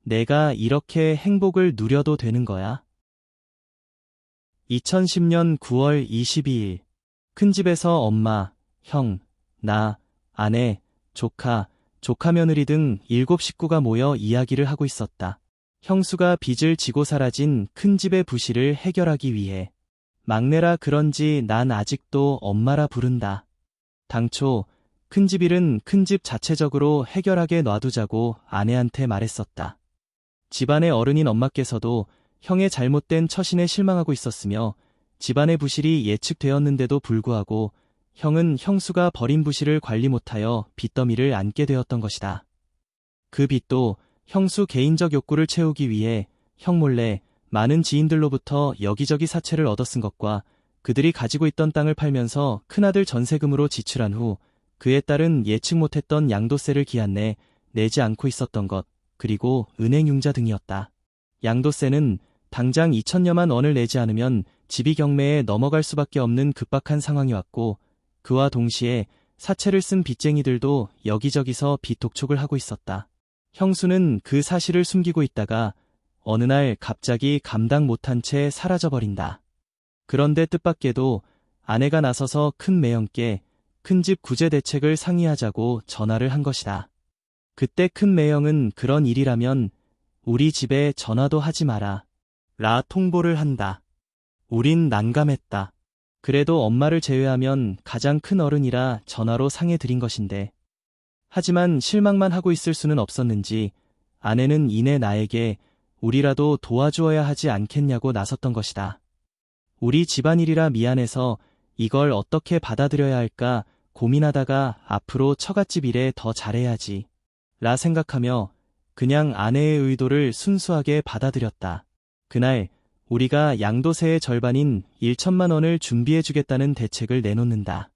내가 이렇게 행복을 누려도 되는 거야? 2010년 9월 22일. 큰집에서 엄마, 형, 나, 아내, 조카, 조카며느리 등 7식구가 모여 이야기를 하고 있었다. 형수가 빚을 지고 사라진 큰집의 부실을 해결하기 위해. 막내라 그런지 난 아직도 엄마라 부른다. 당초 큰집 일은 큰집 자체적으로 해결하게 놔두자고 아내한테 말했었다. 집안의 어른인 엄마께서도 형의 잘못된 처신에 실망하고 있었으며 집안의 부실이 예측되었는데도 불구하고 형은 형수가 벌인 부실을 관리 못하여 빚더미를 안게 되었던 것이다. 그 빚도 형수 개인적 욕구를 채우기 위해 형 몰래 많은 지인들로부터 여기저기 사채를 얻어쓴 것과 그들이 가지고 있던 땅을 팔면서 큰아들 전세금으로 지출한 후 그에 따른 예측 못했던 양도세를 기한 내 내지 않고 있었던 것, 그리고 은행 융자 등이었다. 양도세는 당장 2천여만 원을 내지 않으면 집이 경매에 넘어갈 수밖에 없는 급박한 상황이 왔고, 그와 동시에 사채를 쓴 빚쟁이들도 여기저기서 빚 독촉을 하고 있었다. 형수는 그 사실을 숨기고 있다가 어느 날 갑자기 감당 못한 채 사라져버린다. 그런데 뜻밖에도 아내가 나서서 큰 매형께 큰집 구제 대책을 상의하자고 전화를 한 것이다. 그때 큰 매형은 그런 일이라면 우리 집에 전화도 하지 마라 라 통보를 한다. 우린 난감했다. 그래도 엄마를 제외하면 가장 큰 어른이라 전화로 상해드린 것인데. 하지만 실망만 하고 있을 수는 없었는지 아내는 이내 나에게 우리라도 도와주어야 하지 않겠냐고 나섰던 것이다. 우리 집안일이라 미안해서 이걸 어떻게 받아들여야 할까 고민하다가 앞으로 처갓집 일에 더 잘해야지 라 생각하며 그냥 아내의 의도를 순수하게 받아들였다. 그날 우리가 양도세의 절반인 1천만 원을 준비해주겠다는 대책을 내놓는다.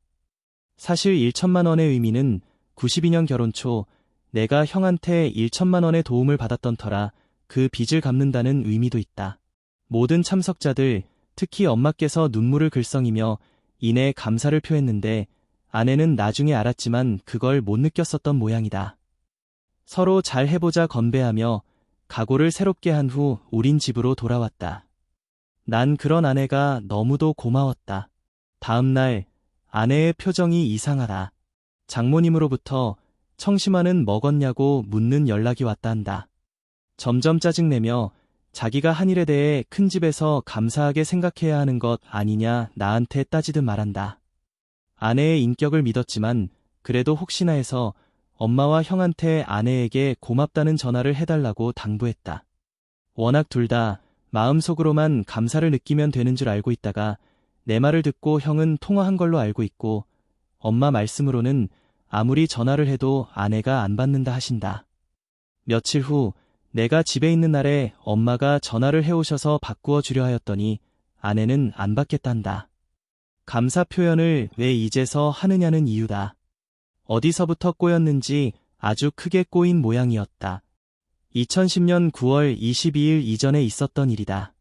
사실 1천만 원의 의미는 92년 결혼 초 내가 형한테 1천만 원의 도움을 받았던 터라 그 빚을 갚는다는 의미도 있다. 모든 참석자들, 특히 엄마께서 눈물을 글썽이며 이내 감사를 표했는데 아내는 나중에 알았지만 그걸 못 느꼈었던 모양이다. 서로 잘 해보자 건배하며 각오를 새롭게 한 후 우린 집으로 돌아왔다. 난 그런 아내가 너무도 고마웠다. 다음 날 아내의 표정이 이상하다. 장모님으로부터 청심환은 먹었냐고 묻는 연락이 왔다 한다. 점점 짜증내며 자기가 한 일에 대해 큰 집에서 감사하게 생각해야 하는 것 아니냐 나한테 따지듯 말한다. 아내의 인격을 믿었지만 그래도 혹시나 해서 엄마와 형한테 아내에게 고맙다는 전화를 해달라고 당부했다. 워낙 둘 다 마음속으로만 감사를 느끼면 되는 줄 알고 있다가 내 말을 듣고 형은 통화한 걸로 알고 있고 엄마 말씀으로는 아무리 전화를 해도 아내가 안 받는다 하신다. 며칠 후 내가 집에 있는 날에 엄마가 전화를 해오셔서 바꾸어 주려 하였더니 아내는 안 받겠단다. 감사 표현을 왜 이제서 하느냐는 이유다. 어디서부터 꼬였는지 아주 크게 꼬인 모양이었다. 2010년 9월 22일 이전에 있었던 일이다.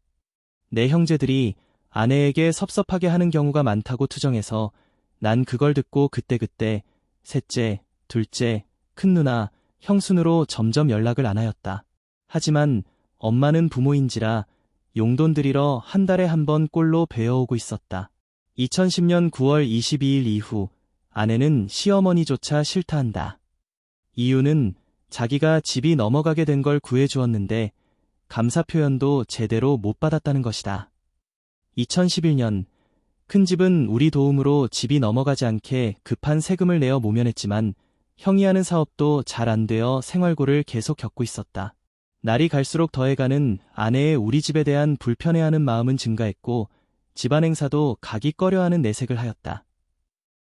내 형제들이 아내에게 섭섭하게 하는 경우가 많다고 투정해서 난 그걸 듣고 그때그때 셋째, 둘째, 큰누나, 형순으로 점점 연락을 안 하였다. 하지만 엄마는 부모인지라 용돈 드리러 한 달에 한 번 꼴로 배어오고 있었다. 2010년 9월 22일 이후 아내는 시어머니조차 싫다 한다. 이유는 자기가 집이 넘어가게 된 걸 구해주었는데 감사 표현도 제대로 못 받았다는 것이다. 2011년 큰집은 우리 도움으로 집이 넘어가지 않게 급한 세금을 내어 모면했지만 형이 하는 사업도 잘 안 되어 생활고를 계속 겪고 있었다. 날이 갈수록 더해가는 아내의 우리 집에 대한 불편해하는 마음은 증가했고 집안 행사도 가기 꺼려하는 내색을 하였다.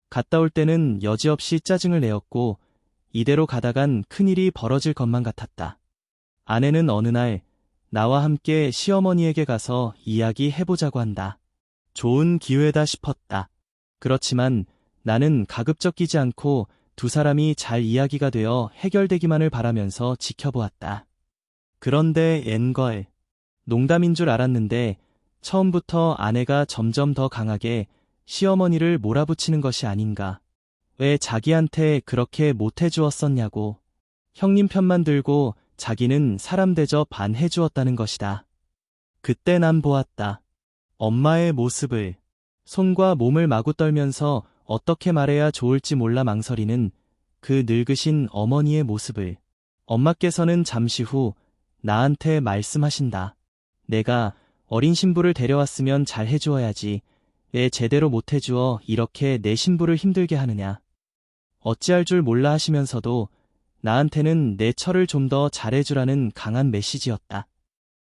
갔다 올 때는 여지없이 짜증을 내었고 이대로 가다간 큰일이 벌어질 것만 같았다. 아내는 어느 날 나와 함께 시어머니에게 가서 이야기해보자고 한다. 좋은 기회다 싶었다. 그렇지만 나는 가급적 끼지 않고 두 사람이 잘 이야기가 되어 해결되기만을 바라면서 지켜보았다. 그런데 옌걸, 농담인 줄 알았는데 처음부터 아내가 점점 더 강하게 시어머니를 몰아붙이는 것이 아닌가. 왜 자기한테 그렇게 못해주었었냐고. 형님 편만 들고 자기는 사람 대접 안 해주었다는 것이다. 그때 난 보았다. 엄마의 모습을. 손과 몸을 마구 떨면서 어떻게 말해야 좋을지 몰라 망설이는 그 늙으신 어머니의 모습을. 엄마께서는 잠시 후 나한테 말씀하신다. 내가 어린 신부를 데려왔으면 잘 해주어야지. 왜 제대로 못 해주어 이렇게 내 신부를 힘들게 하느냐. 어찌할 줄 몰라 하시면서도 나한테는 내 처를 좀 더 잘해주라는 강한 메시지였다.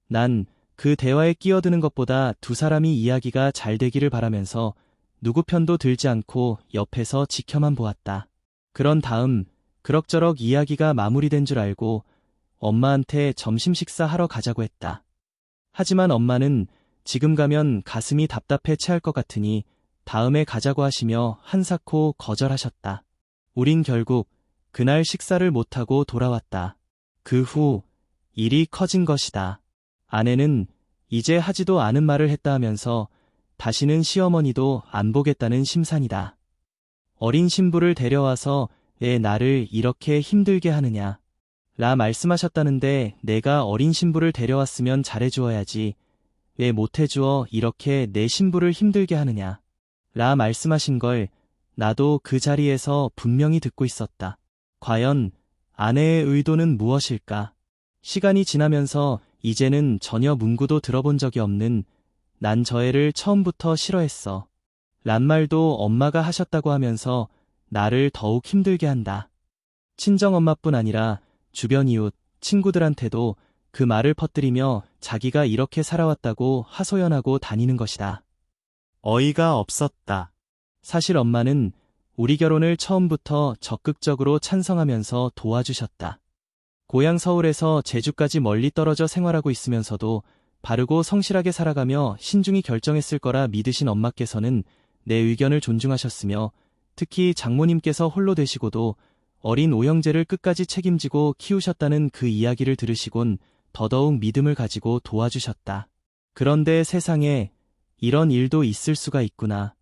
난 그 대화에 끼어드는 것보다 두 사람이 이야기가 잘 되기를 바라면서 누구 편도 들지 않고 옆에서 지켜만 보았다. 그런 다음 그럭저럭 이야기가 마무리된 줄 알고 엄마한테 점심 식사하러 가자고 했다. 하지만 엄마는 지금 가면 가슴이 답답해 체할 것 같으니 다음에 가자고 하시며 한사코 거절하셨다. 우린 결국 그날 식사를 못하고 돌아왔다. 그 후 일이 커진 것이다. 아내는 이제 하지도 않은 말을 했다 하면서 다시는 시어머니도 안 보겠다는 심산이다. 어린 신부를 데려와서 왜 나를 이렇게 힘들게 하느냐. 라 말씀하셨다는데 내가 어린 신부를 데려왔으면 잘해주어야지. 왜 못해주어 이렇게 내 신부를 힘들게 하느냐. 라 말씀하신 걸 나도 그 자리에서 분명히 듣고 있었다. 과연 아내의 의도는 무엇일까? 시간이 지나면서 이제는 전혀 문구도 들어본 적이 없는 난 저 애를 처음부터 싫어했어. 란 말도 엄마가 하셨다고 하면서 나를 더욱 힘들게 한다. 친정엄마뿐 아니라 주변 이웃, 친구들한테도 그 말을 퍼뜨리며 자기가 이렇게 살아왔다고 하소연하고 다니는 것이다. 어이가 없었다. 사실 엄마는 우리 결혼을 처음부터 적극적으로 찬성하면서 도와주셨다. 고향 서울에서 제주까지 멀리 떨어져 생활하고 있으면서도 바르고 성실하게 살아가며 신중히 결정했을 거라 믿으신 엄마께서는 내 의견을 존중하셨으며 특히 장모님께서 홀로 되시고도 어린 오형제를 끝까지 책임지고 키우셨다는 그 이야기를 들으시곤 더더욱 믿음을 가지고 도와주셨다. 그런데 세상에 이런 일도 있을 수가 있구나.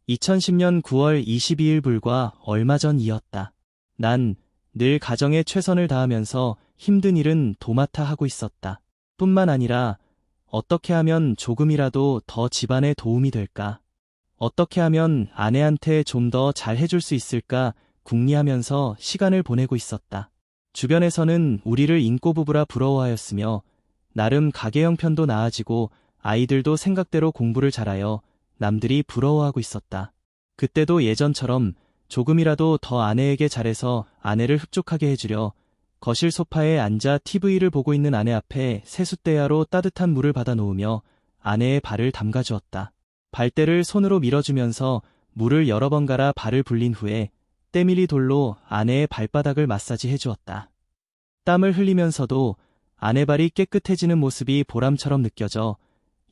2010년 9월 22일 불과 얼마 전 이었다. 난 늘 가정에 최선을 다하면서 힘든 일은 도맡아 하고 있었다. 뿐만 아니라 어떻게 하면 조금이라도 더 집안에 도움이 될까? 어떻게 하면 아내한테 좀 더 잘해줄 수 있을까 궁리하면서 시간을 보내고 있었다. 주변에서는 우리를 인꼬부부라 부러워하였으며 나름 가게 형편도 나아지고 아이들도 생각대로 공부를 잘하여 남들이 부러워하고 있었다. 그때도 예전처럼 조금이라도 더 아내에게 잘해서 아내를 흡족하게 해주려 거실 소파에 앉아 TV를 보고 있는 아내 앞에 세숫대야로 따뜻한 물을 받아 놓으며 아내의 발을 담가주었다. 발대를 손으로 밀어주면서 물을 여러 번 갈아 발을 불린 후에 때밀이 돌로 아내의 발바닥을 마사지 해주었다. 땀을 흘리면서도 아내 발이 깨끗해지는 모습이 보람처럼 느껴져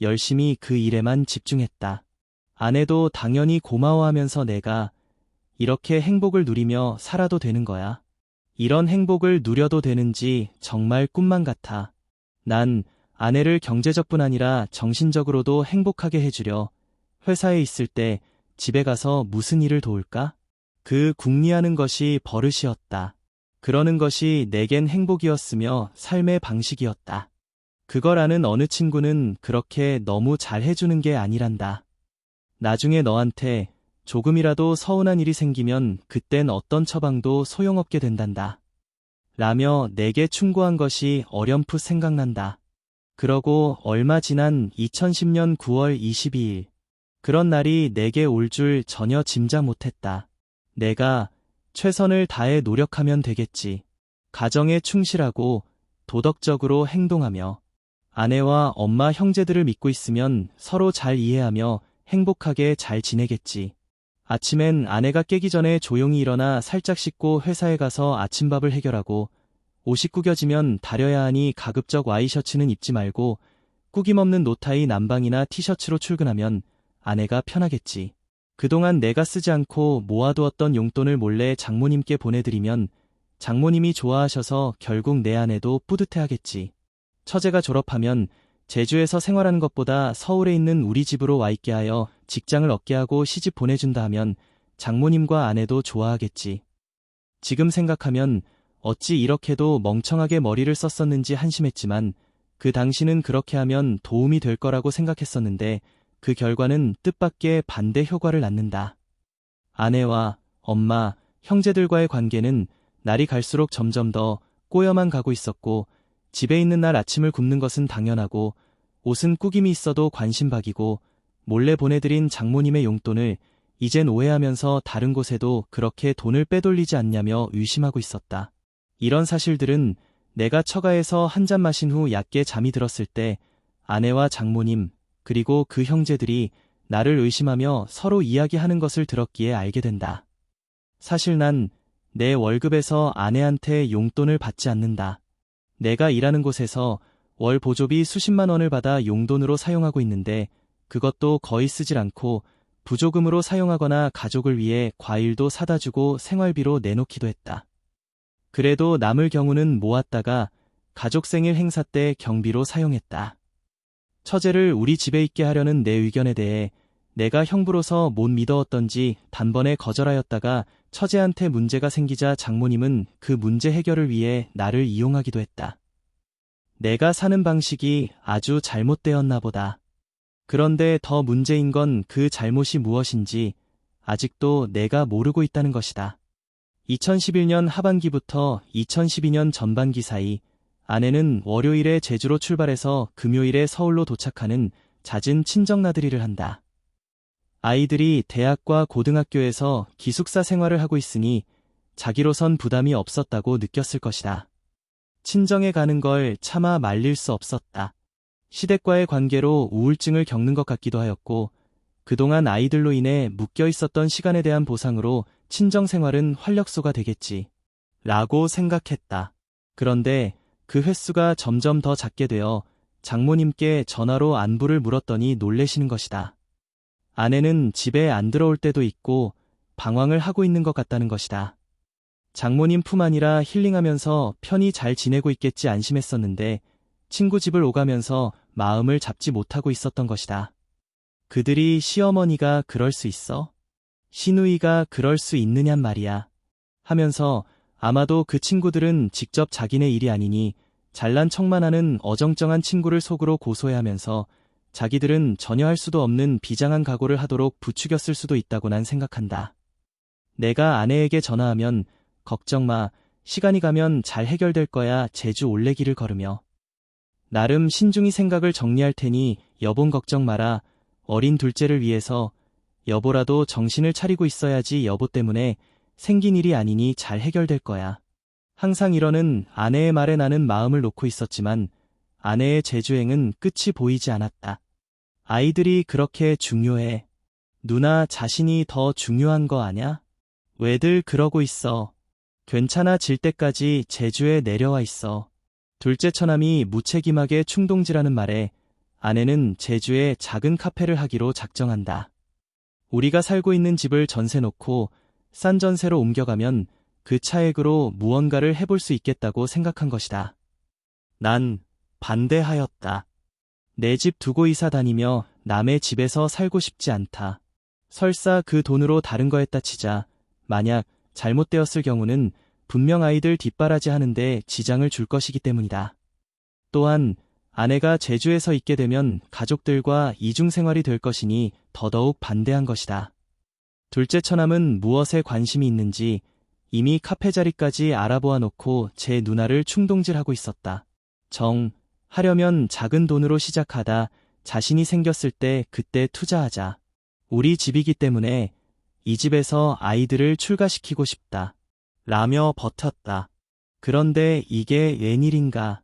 열심히 그 일에만 집중했다. 아내도 당연히 고마워하면서 내가 이렇게 행복을 누리며 살아도 되는 거야. 이런 행복을 누려도 되는지 정말 꿈만 같아. 난 아내를 경제적뿐 아니라 정신적으로도 행복하게 해주려 회사에 있을 때 집에 가서 무슨 일을 도울까? 그 궁리하는 것이 버릇이었다. 그러는 것이 내겐 행복이었으며 삶의 방식이었다. 그걸 아는 어느 친구는 그렇게 너무 잘 해주는 게 아니란다. 나중에 너한테 조금이라도 서운한 일이 생기면 그땐 어떤 처방도 소용없게 된단다. 라며 내게 충고한 것이 어렴풋 생각난다. 그러고 얼마 지난 2010년 9월 22일. 그런 날이 내게 올 줄 전혀 짐작 못했다. 내가 최선을 다해 노력하면 되겠지. 가정에 충실하고 도덕적으로 행동하며 아내와 엄마 형제들을 믿고 있으면 서로 잘 이해하며 행복하게 잘 지내겠지. 아침엔 아내가 깨기 전에 조용히 일어나 살짝 씻고 회사에 가서 아침밥을 해결하고 옷이 구겨지면 다려야 하니 가급적 와이셔츠는 입지 말고 꾸김없는 노타이 남방이나 티셔츠로 출근하면 아내가 편하겠지. 그동안 내가 쓰지 않고 모아두었던 용돈을 몰래 장모님께 보내드리면 장모님이 좋아하셔서 결국 내 아내도 뿌듯해하겠지. 처제가 졸업하면 제주에서 생활하는 것보다 서울에 있는 우리 집으로 와 있게 하여 직장을 얻게 하고 시집 보내준다 하면 장모님과 아내도 좋아하겠지. 지금 생각하면 어찌 이렇게도 멍청하게 머리를 썼었는지 한심했지만 그 당시는 그렇게 하면 도움이 될 거라고 생각했었는데 그 결과는 뜻밖의 반대 효과를 낳는다. 아내와 엄마, 형제들과의 관계는 날이 갈수록 점점 더 꼬여만 가고 있었고 집에 있는 날 아침을 굶는 것은 당연하고 옷은 꾸김이 있어도 관심박이고 몰래 보내드린 장모님의 용돈을 이젠 오해하면서 다른 곳에도 그렇게 돈을 빼돌리지 않냐며 의심하고 있었다. 이런 사실들은 내가 처가에서 한 잔 마신 후 얕게 잠이 들었을 때 아내와 장모님 그리고 그 형제들이 나를 의심하며 서로 이야기하는 것을 들었기에 알게 된다. 사실 난 내 월급에서 아내한테 용돈을 받지 않는다. 내가 일하는 곳에서 월 보조비 수십만 원을 받아 용돈으로 사용하고 있는데 그것도 거의 쓰질 않고 부조금으로 사용하거나 가족을 위해 과일도 사다 주고 생활비로 내놓기도 했다. 그래도 남을 경우는 모았다가 가족 생일 행사 때 경비로 사용했다. 처제를 우리 집에 있게 하려는 내 의견에 대해 내가 형부로서 못 믿어었던지 단번에 거절하였다가 처제한테 문제가 생기자 장모님은 그 문제 해결을 위해 나를 이용하기도 했다. 내가 사는 방식이 아주 잘못되었나 보다. 그런데 더 문제인 건 그 잘못이 무엇인지 아직도 내가 모르고 있다는 것이다. 2011년 하반기부터 2012년 전반기 사이 아내는 월요일에 제주로 출발해서 금요일에 서울로 도착하는 잦은 친정 나들이를 한다. 아이들이 대학과 고등학교에서 기숙사 생활을 하고 있으니 자기로선 부담이 없었다고 느꼈을 것이다. 친정에 가는 걸 차마 말릴 수 없었다. 시댁과의 관계로 우울증을 겪는 것 같기도 하였고 그동안 아이들로 인해 묶여 있었던 시간에 대한 보상으로 친정 생활은 활력소가 되겠지 라고 생각했다. 그런데 그 횟수가 점점 더 작게 되어 장모님께 전화로 안부를 물었더니 놀래시는 것이다. 아내는 집에 안 들어올 때도 있고 방황을 하고 있는 것 같다는 것이다. 장모님 품 아니라 힐링하면서 편히 잘 지내고 있겠지 안심했었는데 친구 집을 오가면서 마음을 잡지 못하고 있었던 것이다. 그들이 시어머니가 그럴 수 있어? 시누이가 그럴 수 있느냔 말이야. 하면서 아마도 그 친구들은 직접 자기네 일이 아니니 잘난 척만 하는 어정쩡한 친구를 속으로 고소해하면서 자기들은 전혀 할 수도 없는 비장한 각오를 하도록 부추겼을 수도 있다고 난 생각한다. 내가 아내에게 전화하면 걱정 마, 시간이 가면 잘 해결될 거야 제주 올레길을 걸으며 나름 신중히 생각을 정리할 테니 여본 걱정 마라. 어린 둘째를 위해서 여보라도 정신을 차리고 있어야지 여보 때문에 생긴 일이 아니니 잘 해결될 거야. 항상 이러는 아내의 말에 나는 마음을 놓고 있었지만 아내의 제주행은 끝이 보이지 않았다. 아이들이 그렇게 중요해. 누나 자신이 더 중요한 거 아냐? 왜들 그러고 있어. 괜찮아질 때까지 제주에 내려와 있어. 둘째 처남이 무책임하게 충동질하는 말에 아내는 제주에 작은 카페를 하기로 작정한다. 우리가 살고 있는 집을 전세 놓고 싼 전세로 옮겨가면 그 차액으로 무언가를 해볼 수 있겠다고 생각한 것이다. 난 반대하였다. 내 집 두고 이사 다니며 남의 집에서 살고 싶지 않다. 설사 그 돈으로 다른 거 했다 치자 만약 잘못되었을 경우는 분명 아이들 뒷바라지 하는데 지장을 줄 것이기 때문이다. 또한 아내가 제주에서 있게 되면 가족들과 이중생활이 될 것이니 더더욱 반대한 것이다. 둘째 처남은 무엇에 관심이 있는지 이미 카페 자리까지 알아보아 놓고 제 누나를 충동질하고 있었다. 하려면 작은 돈으로 시작하다 자신이 생겼을 때 그때 투자하자. 우리 집이기 때문에 이 집에서 아이들을 출가시키고 싶다. 라며 버텼다. 그런데 이게 웬일인가.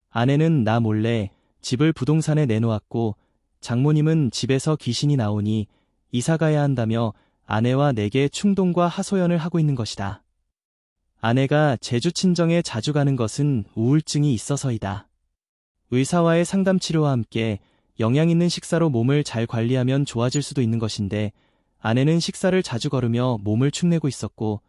아내는 나 몰래 집을 부동산에 내놓았고 장모님은 집에서 귀신이 나오니 이사 가야 한다며 아내와 내게 충동과 하소연을 하고 있는 것이다. 아내가 제주 친정에 자주 가는 것은 우울증이 있어서이다. 의사와의 상담 치료와 함께 영양 있는 식사로 몸을 잘 관리하면 좋아질 수도 있는 것인데 아내는 식사를 자주 거르며 몸을 축내고 있었고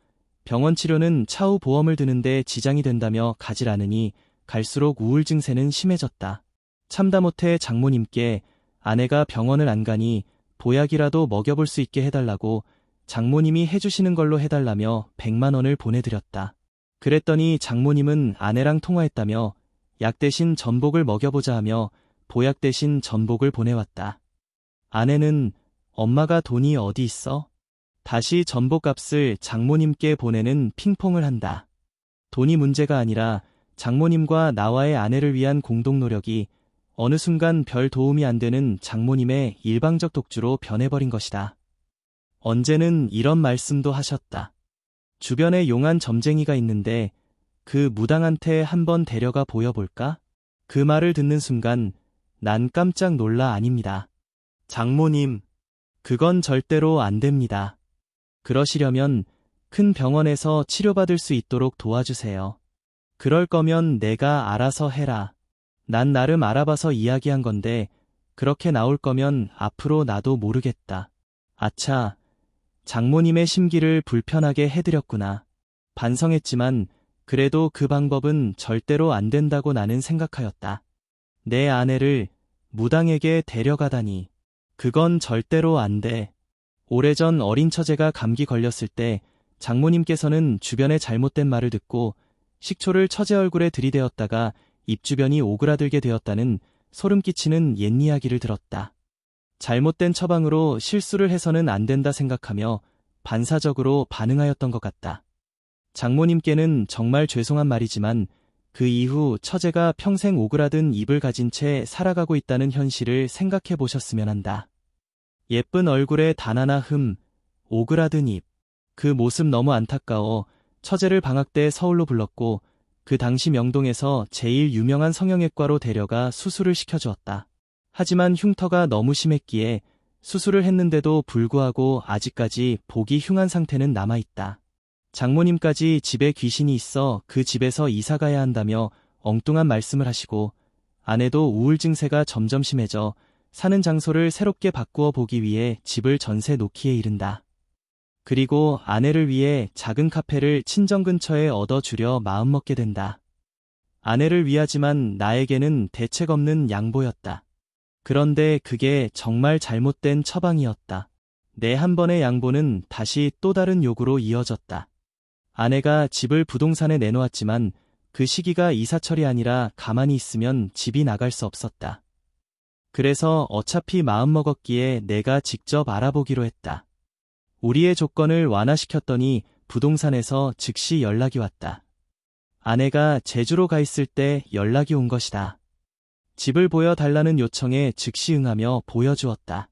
병원 치료는 차후 보험을 드는데 지장이 된다며 가질 않으니 갈수록 우울 증세는 심해졌다. 참다 못해 장모님께 아내가 병원을 안 가니 보약이라도 먹여볼 수 있게 해달라고 장모님이 해주시는 걸로 해달라며 100만 원을 보내드렸다. 그랬더니 장모님은 아내랑 통화했다며 약 대신 전복을 먹여보자 하며 보약 대신 전복을 보내왔다. 아내는 엄마가 돈이 어디 있어? 다시 전복값을 장모님께 보내는 핑퐁을 한다. 돈이 문제가 아니라 장모님과 나와의 아내를 위한 공동 노력이 어느 순간 별 도움이 안 되는 장모님의 일방적 독주로 변해버린 것이다. 언제는 이런 말씀도 하셨다. 주변에 용한 점쟁이가 있는데 그 무당한테 한번 데려가 보여볼까? 그 말을 듣는 순간 난 깜짝 놀라 아닙니다. 장모님, 그건 절대로 안 됩니다. 그러시려면 큰 병원에서 치료받을 수 있도록 도와주세요. 그럴 거면 내가 알아서 해라. 난 나름 알아봐서 이야기한 건데 그렇게 나올 거면 앞으로 나도 모르겠다. 아차, 장모님의 심기를 불편하게 해드렸구나. 반성했지만 그래도 그 방법은 절대로 안 된다고 나는 생각하였다. 내 아내를 무당에게 데려가다니. 그건 절대로 안 돼. 오래전 어린 처제가 감기 걸렸을 때 장모님께서는 주변의 잘못된 말을 듣고 식초를 처제 얼굴에 들이대었다가 입 주변이 오그라들게 되었다는 소름 끼치는 옛 이야기를 들었다. 잘못된 처방으로 실수를 해서는 안 된다 생각하며 반사적으로 반응하였던 것 같다. 장모님께는 정말 죄송한 말이지만 그 이후 처제가 평생 오그라든 입을 가진 채 살아가고 있다는 현실을 생각해 보셨으면 한다. 예쁜 얼굴에 단 하나 오그라든 입. 그 모습 너무 안타까워 처제를 방학 때 서울로 불렀고 그 당시 명동에서 제일 유명한 성형외과로 데려가 수술을 시켜주었다. 하지만 흉터가 너무 심했기에 수술을 했는데도 불구하고 아직까지 보기 흉한 상태는 남아있다. 장모님까지 집에 귀신이 있어 그 집에서 이사가야 한다며 엉뚱한 말씀을 하시고 아내도 우울 증세가 점점 심해져 사는 장소를 새롭게 바꾸어 보기 위해 집을 전세 놓기에 이른다. 그리고 아내를 위해 작은 카페를 친정 근처에 얻어주려 마음먹게 된다. 아내를 위하지만 나에게는 대책 없는 양보였다. 그런데 그게 정말 잘못된 처방이었다. 내 한 번의 양보는 다시 또 다른 요구로 이어졌다. 아내가 집을 부동산에 내놓았지만 그 시기가 이사철이 아니라 가만히 있으면 집이 나갈 수 없었다. 그래서 어차피 마음먹었기에 내가 직접 알아보기로 했다. 우리의 조건을 완화시켰더니 부동산에서 즉시 연락이 왔다. 아내가 제주로 가 있을 때 연락이 온 것이다. 집을 보여달라는 요청에 즉시 응하며 보여주었다.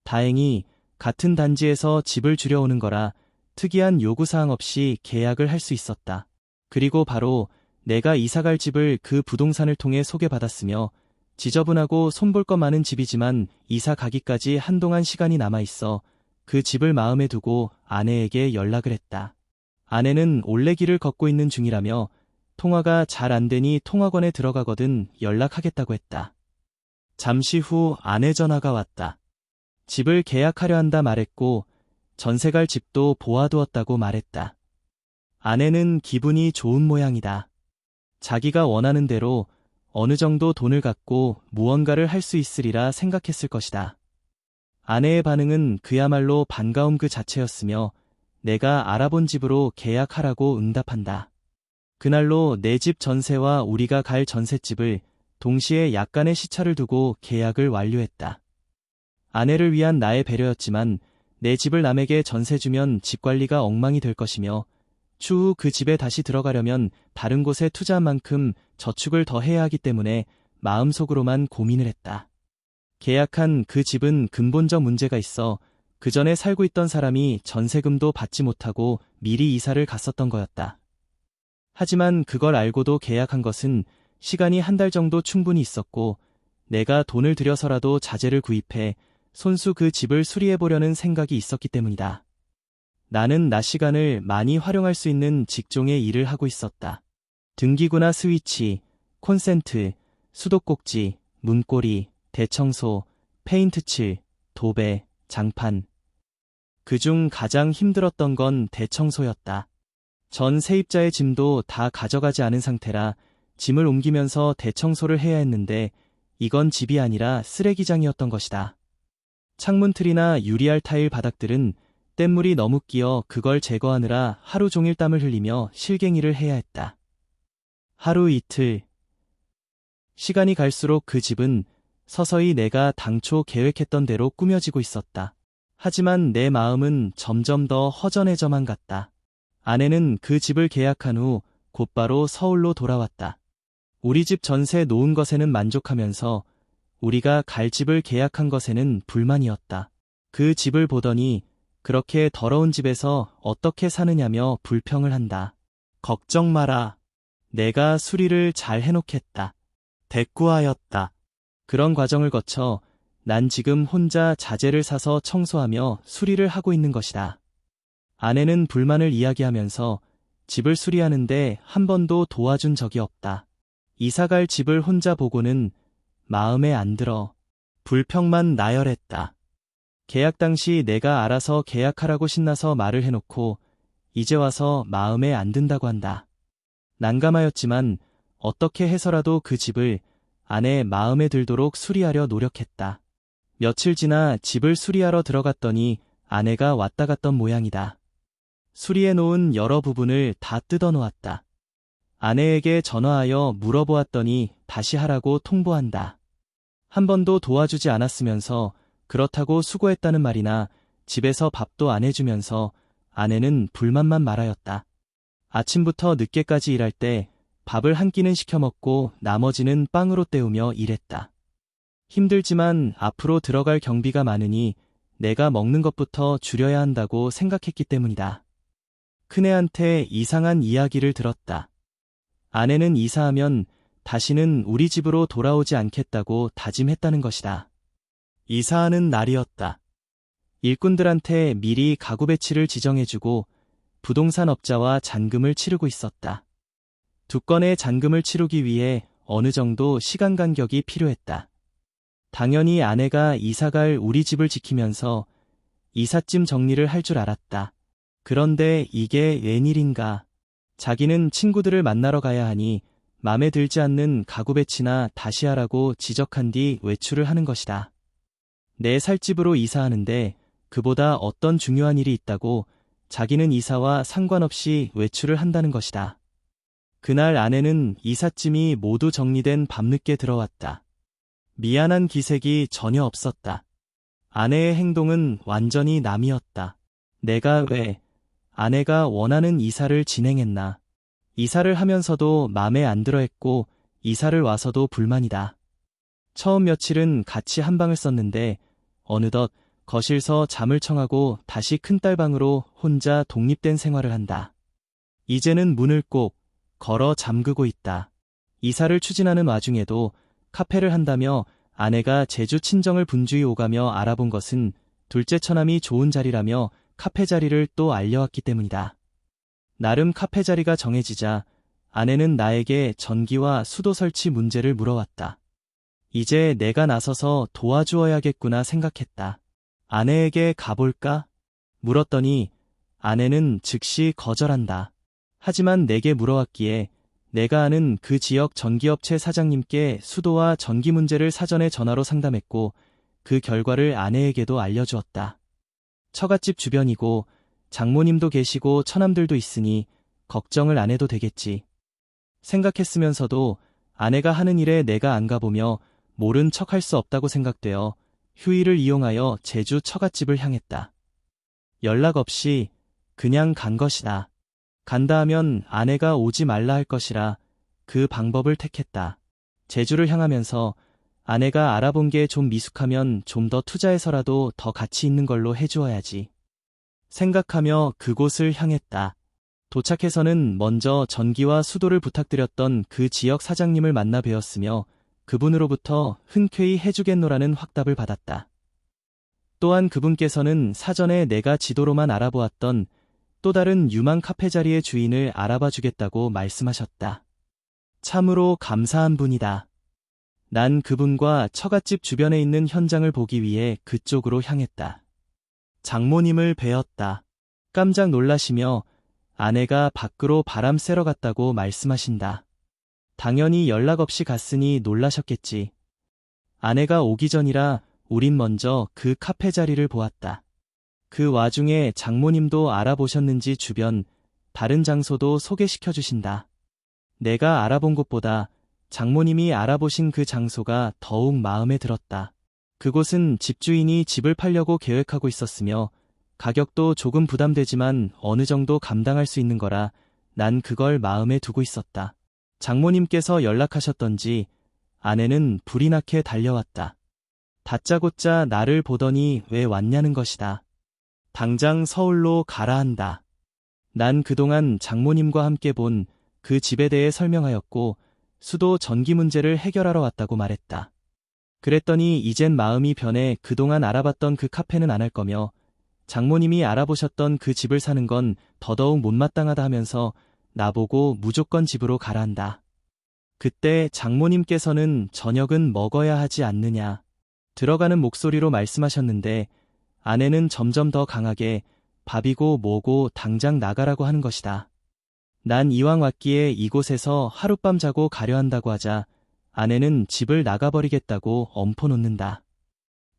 다행히 같은 단지에서 집을 줄여오는 거라 특이한 요구사항 없이 계약을 할 수 있었다. 그리고 바로 내가 이사갈 집을 그 부동산을 통해 소개받았으며 지저분하고 손볼 것 많은 집이지만 이사 가기까지 한동안 시간이 남아있어 그 집을 마음에 두고 아내에게 연락을 했다. 아내는 올레길을 걷고 있는 중이라며 통화가 잘 안 되니 통화권에 들어가거든 연락하겠다고 했다. 잠시 후 아내 전화가 왔다. 집을 계약하려 한다 말했고 전세갈 집도 보아두었다고 말했다. 아내는 기분이 좋은 모양이다. 자기가 원하는 대로 어느 정도 돈을 갖고 무언가를 할 수 있으리라 생각했을 것이다. 아내의 반응은 그야말로 반가움 그 자체였으며 내가 알아본 집으로 계약하라고 응답한다. 그날로 내 집 전세와 우리가 갈 전셋집을 동시에 약간의 시차를 두고 계약을 완료했다. 아내를 위한 나의 배려였지만 내 집을 남에게 전세 주면 집 관리가 엉망이 될 것이며 추후 그 집에 다시 들어가려면 다른 곳에 투자한 만큼 저축을 더 해야 하기 때문에 마음속으로만 고민을 했다. 계약한 그 집은 근본적 문제가 있어 그 전에 살고 있던 사람이 전세금도 받지 못하고 미리 이사를 갔었던 거였다. 하지만 그걸 알고도 계약한 것은 시간이 한 달 정도 충분히 있었고 내가 돈을 들여서라도 자재를 구입해 손수 그 집을 수리해보려는 생각이 있었기 때문이다. 나는 낮 시간을 많이 활용할 수 있는 직종의 일을 하고 있었다. 등기구나 스위치, 콘센트, 수도꼭지, 문고리, 대청소, 페인트칠, 도배, 장판. 그중 가장 힘들었던 건 대청소였다. 전 세입자의 짐도 다 가져가지 않은 상태라 짐을 옮기면서 대청소를 해야 했는데 이건 집이 아니라 쓰레기장이었던 것이다. 창문 틀이나 유리알 타일 바닥들은 뗏물이 너무 끼어 그걸 제거하느라 하루 종일 땀을 흘리며 실갱이를 해야 했다. 하루 이틀. 시간이 갈수록 그 집은 서서히 내가 당초 계획했던 대로 꾸며지고 있었다. 하지만 내 마음은 점점 더 허전해져만 갔다. 아내는 그 집을 계약한 후 곧바로 서울로 돌아왔다. 우리 집 전세 놓은 것에는 만족하면서 우리가 갈 집을 계약한 것에는 불만이었다. 그 집을 보더니 그렇게 더러운 집에서 어떻게 사느냐며 불평을 한다. 걱정 마라. 내가 수리를 잘 해놓겠다. 대꾸하였다. 그런 과정을 거쳐 난 지금 혼자 자재를 사서 청소하며 수리를 하고 있는 것이다. 아내는 불만을 이야기하면서 집을 수리하는데 한 번도 도와준 적이 없다. 이사갈 집을 혼자 보고는 마음에 안 들어 불평만 나열했다. 계약 당시 내가 알아서 계약하라고 신나서 말을 해놓고 이제 와서 마음에 안 든다고 한다. 난감하였지만 어떻게 해서라도 그 집을 아내 마음에 들도록 수리하려 노력했다. 며칠 지나 집을 수리하러 들어갔더니 아내가 왔다 갔던 모양이다. 수리해 놓은 여러 부분을 다 뜯어 놓았다. 아내에게 전화하여 물어보았더니 다시 하라고 통보한다. 한 번도 도와주지 않았으면서 그렇다고 수고했다는 말이나 집에서 밥도 안 해주면서 아내는 불만만 말하였다. 아침부터 늦게까지 일할 때 밥을 한 끼는 시켜 먹고 나머지는 빵으로 때우며 일했다. 힘들지만 앞으로 들어갈 경비가 많으니 내가 먹는 것부터 줄여야 한다고 생각했기 때문이다. 큰애한테 이상한 이야기를 들었다. 아내는 이사하면 다시는 우리 집으로 돌아오지 않겠다고 다짐했다는 것이다. 이사하는 날이었다. 일꾼들한테 미리 가구 배치를 지정해주고 부동산 업자와 잔금을 치르고 있었다. 두 건의 잔금을 치르기 위해 어느 정도 시간 간격이 필요했다. 당연히 아내가 이사갈 우리 집을 지키면서 이삿짐 정리를 할 줄 알았다. 그런데 이게 웬일인가. 자기는 친구들을 만나러 가야 하니 맘에 들지 않는 가구 배치나 다시 하라고 지적한 뒤 외출을 하는 것이다. 내 살 집으로 이사하는데 그보다 어떤 중요한 일이 있다고 자기는 이사와 상관없이 외출을 한다는 것이다. 그날 아내는 이삿짐이 모두 정리된 밤늦게 들어왔다. 미안한 기색이 전혀 없었다. 아내의 행동은 완전히 남이었다. 내가 왜 아내가 원하는 이사를 진행했나. 이사를 하면서도 맘에 안 들어 했고 이사를 와서도 불만이다. 처음 며칠은 같이 한 방을 썼는데 어느덧 거실서 잠을 청하고 다시 큰딸방으로 혼자 독립된 생활을 한다. 이제는 문을 꼭 걸어 잠그고 있다. 이사를 추진하는 와중에도 카페를 한다며 아내가 제주 친정을 분주히 오가며 알아본 것은 둘째 처남이 좋은 자리라며 카페 자리를 또 알려왔기 때문이다. 나름 카페 자리가 정해지자 아내는 나에게 전기와 수도 설치 문제를 물어왔다. 이제 내가 나서서 도와주어야겠구나 생각했다. 아내에게 가볼까? 물었더니 아내는 즉시 거절한다. 하지만 내게 물어왔기에 내가 아는 그 지역 전기업체 사장님께 수도와 전기 문제를 사전에 전화로 상담했고 그 결과를 아내에게도 알려주었다. 처갓집 주변이고 장모님도 계시고 처남들도 있으니 걱정을 안 해도 되겠지. 생각했으면서도 아내가 하는 일에 내가 안 가보며 모른 척할 수 없다고 생각되어 휴일을 이용하여 제주 처갓집을 향했다. 연락 없이 그냥 간 것이다. 간다 하면 아내가 오지 말라 할 것이라 그 방법을 택했다. 제주를 향하면서 아내가 알아본 게 좀 미숙하면 좀 더 투자해서라도 더 가치 있는 걸로 해주어야지. 생각하며 그곳을 향했다. 도착해서는 먼저 전기와 수도를 부탁드렸던 그 지역 사장님을 만나 뵈었으며 그분으로부터 흔쾌히 해주겠노라는 확답을 받았다. 또한 그분께서는 사전에 내가 지도로만 알아보았던 또 다른 유망 카페 자리의 주인을 알아봐 주겠다고 말씀하셨다. 참으로 감사한 분이다. 난 그분과 처갓집 주변에 있는 현장을 보기 위해 그쪽으로 향했다. 장모님을 뵈었다. 깜짝 놀라시며 아내가 밖으로 바람 쐬러 갔다고 말씀하신다. 당연히 연락 없이 갔으니 놀라셨겠지. 아내가 오기 전이라 우린 먼저 그 카페 자리를 보았다. 그 와중에 장모님도 알아보셨는지 주변 다른 장소도 소개시켜 주신다. 내가 알아본 곳보다 장모님이 알아보신 그 장소가 더욱 마음에 들었다. 그곳은 집주인이 집을 팔려고 계획하고 있었으며 가격도 조금 부담되지만 어느 정도 감당할 수 있는 거라 난 그걸 마음에 두고 있었다. 장모님께서 연락하셨던지 아내는 불이 나게 달려왔다. 다짜고짜 나를 보더니 왜 왔냐는 것이다. 당장 서울로 가라 한다. 난 그동안 장모님과 함께 본 그 집에 대해 설명하였고 수도 전기 문제를 해결하러 왔다고 말했다. 그랬더니 이젠 마음이 변해 그동안 알아봤던 그 카페는 안 할 거며 장모님이 알아보셨던 그 집을 사는 건 더더욱 못마땅하다 하면서 나보고 무조건 집으로 가라 한다. 그때 장모님께서는 저녁은 먹어야 하지 않느냐 들어가는 목소리로 말씀하셨는데 아내는 점점 더 강하게 밥이고 뭐고 당장 나가라고 하는 것이다. 난 이왕 왔기에 이곳에서 하룻밤 자고 가려 한다고 하자 아내는 집을 나가버리겠다고 엄포 놓는다.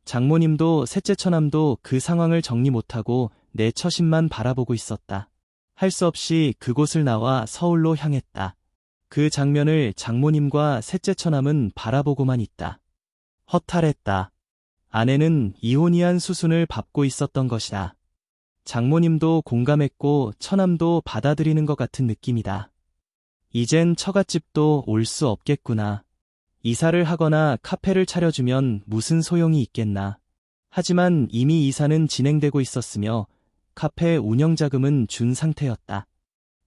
장모님도 셋째 처남도 그 상황을 정리 못하고 내 처신만 바라보고 있었다. 할 수 없이 그곳을 나와 서울로 향했다. 그 장면을 장모님과 셋째 처남은 바라보고만 있다. 허탈했다. 아내는 이혼이한 수순을 밟고 있었던 것이다. 장모님도 공감했고 처남도 받아들이는 것 같은 느낌이다. 이젠 처갓집도 올 수 없겠구나. 이사를 하거나 카페를 차려주면 무슨 소용이 있겠나. 하지만 이미 이사는 진행되고 있었으며 카페 운영 자금은 준 상태였다.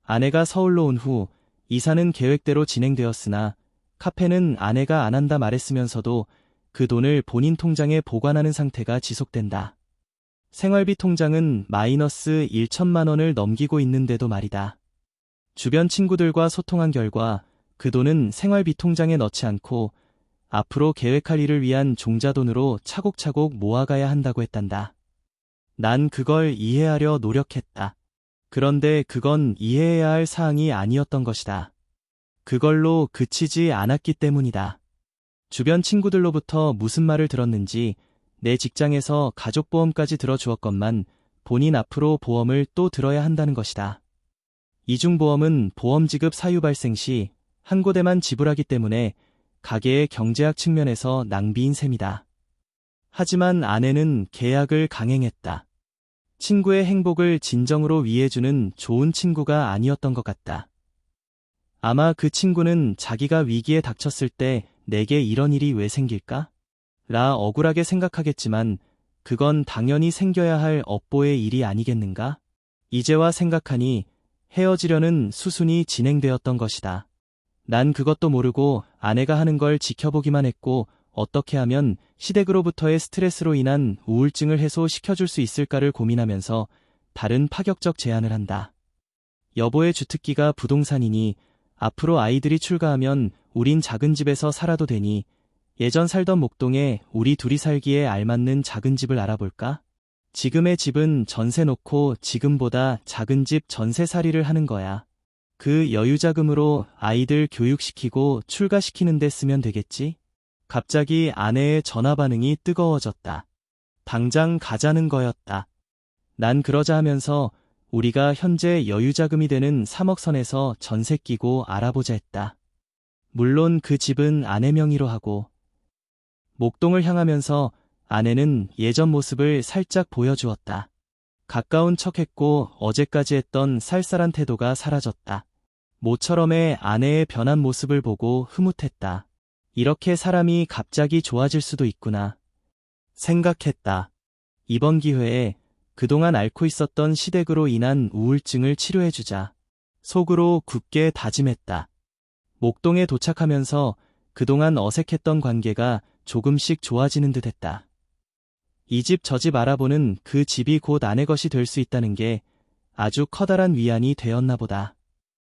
아내가 서울로 온 후 이사는 계획대로 진행되었으나 카페는 아내가 안 한다 말했으면서도 그 돈을 본인 통장에 보관하는 상태가 지속된다. 생활비 통장은 마이너스 1천만 원을 넘기고 있는데도 말이다. 주변 친구들과 소통한 결과 그 돈은 생활비 통장에 넣지 않고 앞으로 계획할 일을 위한 종자돈으로 차곡차곡 모아가야 한다고 했단다. 난 그걸 이해하려 노력했다. 그런데 그건 이해해야 할 사항이 아니었던 것이다. 그걸로 그치지 않았기 때문이다. 주변 친구들로부터 무슨 말을 들었는지 내 직장에서 가족보험까지 들어주었건만 본인 앞으로 보험을 또 들어야 한다는 것이다. 이중보험은 보험 지급 사유 발생 시 한 곳에만 지불하기 때문에 가계의 경제학 측면에서 낭비인 셈이다. 하지만 아내는 계약을 강행했다. 친구의 행복을 진정으로 위해주는 좋은 친구가 아니었던 것 같다. 아마 그 친구는 자기가 위기에 닥쳤을 때 내게 이런 일이 왜 생길까? 라 억울하게 생각하겠지만 그건 당연히 생겨야 할 업보의 일이 아니겠는가? 이제와 생각하니 헤어지려는 수순이 진행되었던 것이다. 난 그것도 모르고 아내가 하는 걸 지켜보기만 했고 어떻게 하면 시댁으로부터의 스트레스로 인한 우울증을 해소시켜줄 수 있을까를 고민하면서 다른 파격적 제안을 한다. 여보의 주특기가 부동산이니 앞으로 아이들이 출가하면 우린 작은 집에서 살아도 되니 예전 살던 목동에 우리 둘이 살기에 알맞는 작은 집을 알아볼까? 지금의 집은 전세 놓고 지금보다 작은 집 전세살이를 하는 거야. 그 여유자금으로 아이들 교육시키고 출가시키는 데 쓰면 되겠지? 갑자기 아내의 전화 반응이 뜨거워졌다. 당장 가자는 거였다. 난 그러자 하면서 우리가 현재 여유자금이 되는 3억 선에서 전세 끼고 알아보자 했다. 물론 그 집은 아내 명의로 하고 목동을 향하면서 아내는 예전 모습을 살짝 보여주었다. 가까운 척했고 어제까지 했던 쌀쌀한 태도가 사라졌다. 모처럼의 아내의 변한 모습을 보고 흐뭇했다. 이렇게 사람이 갑자기 좋아질 수도 있구나 생각했다. 이번 기회에 그동안 앓고 있었던 시댁으로 인한 우울증을 치료해주자. 속으로 굳게 다짐했다. 목동에 도착하면서 그동안 어색했던 관계가 조금씩 좋아지는 듯 했다. 이 집 저 집 알아보는 그 집이 곧 아내 것이 될 수 있다는 게 아주 커다란 위안이 되었나 보다.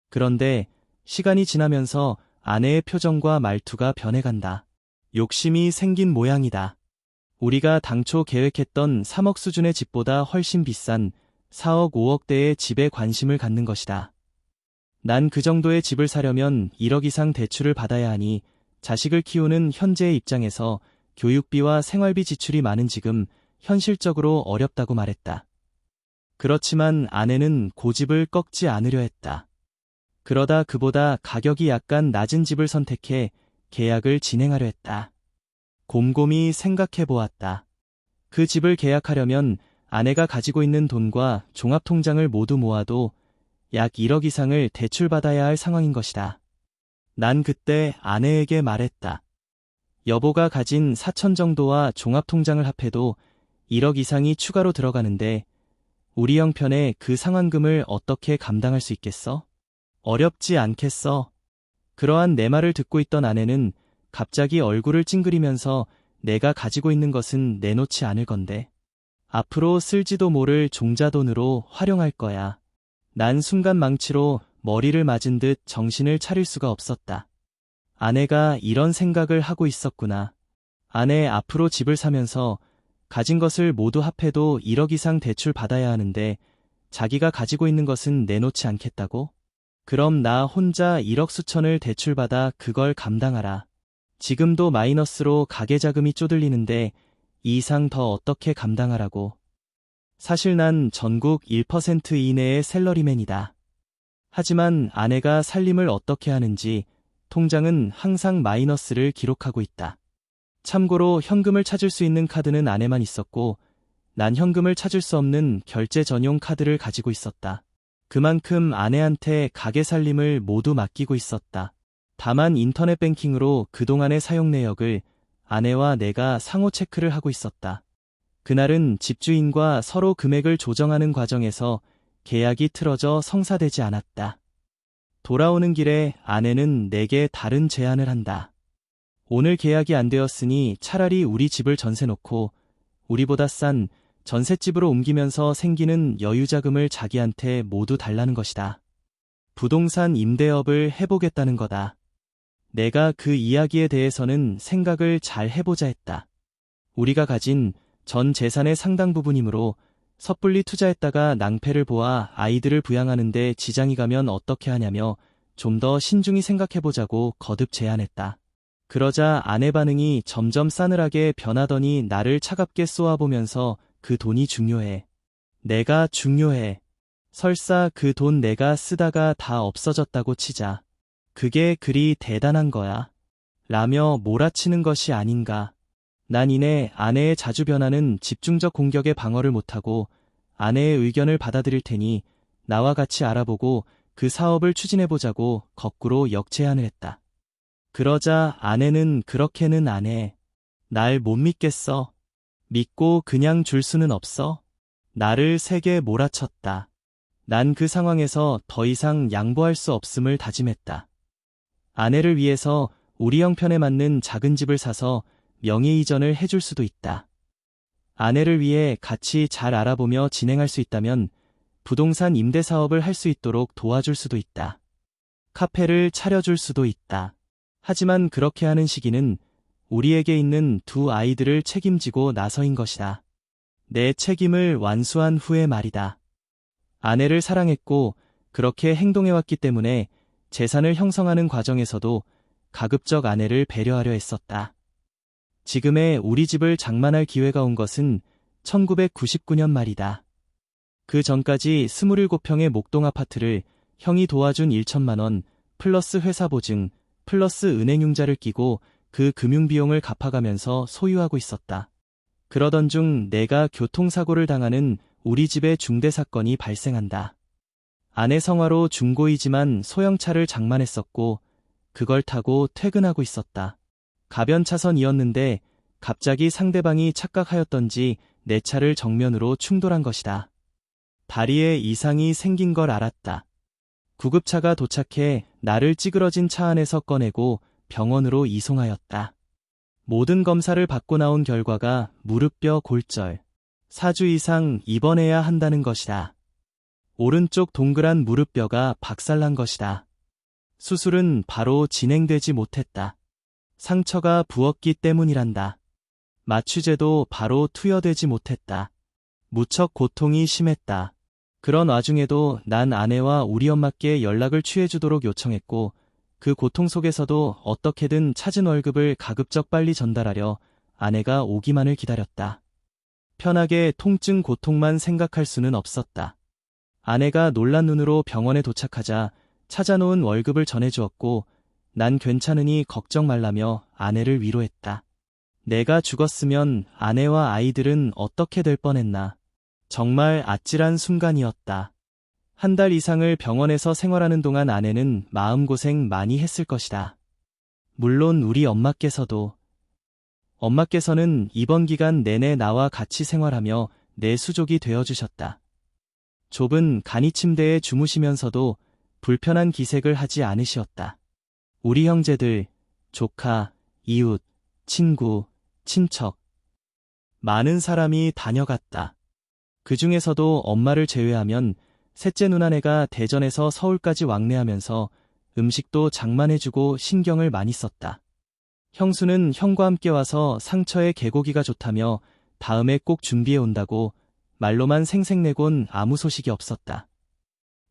그런데 시간이 지나면서 아내의 표정과 말투가 변해간다. 욕심이 생긴 모양이다. 우리가 당초 계획했던 3억 수준의 집보다 훨씬 비싼 4억 5억대의 집에 관심을 갖는 것이다. 난 그 정도의 집을 사려면 1억 이상 대출을 받아야 하니 자식을 키우는 현재의 입장에서 교육비와 생활비 지출이 많은 지금 현실적으로 어렵다고 말했다. 그렇지만 아내는 고집을 꺾지 않으려 했다. 그러다 그보다 가격이 약간 낮은 집을 선택해 계약을 진행하려 했다. 곰곰이 생각해 보았다. 그 집을 계약하려면 아내가 가지고 있는 돈과 종합통장을 모두 모아도 약 1억 이상을 대출받아야 할 상황인 것이다. 난 그때 아내에게 말했다. 여보가 가진 4천 정도와 종합통장을 합해도 1억 이상이 추가로 들어가는데 우리 형편에 그 상환금을 어떻게 감당할 수 있겠어? 어렵지 않겠어? 그러한 내 말을 듣고 있던 아내는 갑자기 얼굴을 찡그리면서 내가 가지고 있는 것은 내놓지 않을 건데. 앞으로 쓸지도 모를 종자돈으로 활용할 거야. 난 순간 망치로 머리를 맞은 듯 정신을 차릴 수가 없었다. 아내가 이런 생각을 하고 있었구나. 아내 앞으로 집을 사면서 가진 것을 모두 합해도 1억 이상 대출 받아야 하는데 자기가 가지고 있는 것은 내놓지 않겠다고? 그럼 나 혼자 1억 수천을 대출받아 그걸 감당하라. 지금도 마이너스로 가계자금이 쪼들리는데 이 이상 더 어떻게 감당하라고. 사실 난 전국 1% 이내의 샐러리맨이다. 하지만 아내가 살림을 어떻게 하는지 통장은 항상 마이너스를 기록하고 있다. 참고로 현금을 찾을 수 있는 카드는 아내만 있었고 난 현금을 찾을 수 없는 결제 전용 카드를 가지고 있었다. 그만큼 아내한테 가게 살림을 모두 맡기고 있었다. 다만 인터넷 뱅킹으로 그동안의 사용 내역을 아내와 내가 상호 체크를 하고 있었다. 그날은 집주인과 서로 금액을 조정하는 과정에서 계약이 틀어져 성사되지 않았다. 돌아오는 길에 아내는 내게 다른 제안을 한다. 오늘 계약이 안 되었으니 차라리 우리 집을 전세 놓고 우리보다 싼 전셋집으로 옮기면서 생기는 여유자금을 자기한테 모두 달라는 것이다. 부동산 임대업을 해보겠다는 거다. 내가 그 이야기에 대해서는 생각을 잘 해보자 했다. 우리가 가진 전 재산의 상당 부분이므로 섣불리 투자했다가 낭패를 보아 아이들을 부양하는데 지장이 가면 어떻게 하냐며 좀 더 신중히 생각해보자고 거듭 제안했다. 그러자 아내 반응이 점점 싸늘하게 변하더니 나를 차갑게 쏘아보면서 그 돈이 중요해. 내가 중요해. 설사 그 돈 내가 쓰다가 다 없어졌다고 치자. 그게 그리 대단한 거야. 라며 몰아치는 것이 아닌가. 난 이내 아내의 자주 변하는 집중적 공격에 방어를 못하고 아내의 의견을 받아들일 테니 나와 같이 알아보고 그 사업을 추진해보자고 거꾸로 역제안을 했다. 그러자 아내는 그렇게는 안 해. 날 못 믿겠어. 믿고 그냥 줄 수는 없어. 나를 세게 몰아쳤다. 난 그 상황에서 더 이상 양보할 수 없음을 다짐했다. 아내를 위해서 우리 형편에 맞는 작은 집을 사서 명의 이전을 해줄 수도 있다. 아내를 위해 같이 잘 알아보며 진행할 수 있다면 부동산 임대 사업을 할 수 있도록 도와줄 수도 있다. 카페를 차려줄 수도 있다. 하지만 그렇게 하는 시기는 우리에게 있는 두 아이들을 책임지고 나서인 것이다. 내 책임을 완수한 후의 말이다. 아내를 사랑했고 그렇게 행동해왔기 때문에 재산을 형성하는 과정에서도 가급적 아내를 배려하려 했었다. 지금의 우리 집을 장만할 기회가 온 것은 1999년 말이다. 그 전까지 27평의 목동 아파트를 형이 도와준 1천만 원 플러스 회사 보증 플러스 은행융자를 끼고 그 금융비용을 갚아가면서 소유하고 있었다. 그러던 중 내가 교통사고를 당하는 우리 집의 중대사건이 발생한다. 아내 성화로 중고이지만 소형차를 장만했었고 그걸 타고 퇴근하고 있었다. 가변 차선이었는데 갑자기 상대방이 착각하였던지 내 차를 정면으로 충돌한 것이다. 다리에 이상이 생긴 걸 알았다. 구급차가 도착해 나를 찌그러진 차 안에서 꺼내고 병원으로 이송하였다. 모든 검사를 받고 나온 결과가 무릎뼈 골절, 4주 이상 입원해야 한다는 것이다. 오른쪽 동그란 무릎뼈가 박살난 것이다. 수술은 바로 진행되지 못했다. 상처가 부었기 때문이란다. 마취제도 바로 투여되지 못했다. 무척 고통이 심했다. 그런 와중에도 난 아내와 우리 엄마께 연락을 취해주도록 요청했고 그 고통 속에서도 어떻게든 찾은 월급을 가급적 빨리 전달하려 아내가 오기만을 기다렸다. 편하게 통증 고통만 생각할 수는 없었다. 아내가 놀란 눈으로 병원에 도착하자 찾아놓은 월급을 전해주었고 난 괜찮으니 걱정 말라며 아내를 위로했다. 내가 죽었으면 아내와 아이들은 어떻게 될 뻔했나. 정말 아찔한 순간이었다. 한 달 이상을 병원에서 생활하는 동안 아내는 마음고생 많이 했을 것이다. 물론 우리 엄마께서는 이번 기간 내내 나와 같이 생활하며 내 수족이 되어주셨다. 좁은 간이 침대에 주무시면서도 불편한 기색을 하지 않으시었다. 우리 형제들, 조카, 이웃, 친구, 친척, 많은 사람이 다녀갔다. 그 중에서도 엄마를 제외하면 셋째 누나네가 대전에서 서울까지 왕래하면서 음식도 장만해주고 신경을 많이 썼다. 형수는 형과 함께 와서 상처에 개고기가 좋다며 다음에 꼭 준비해 온다고 말로만 생색내곤 아무 소식이 없었다.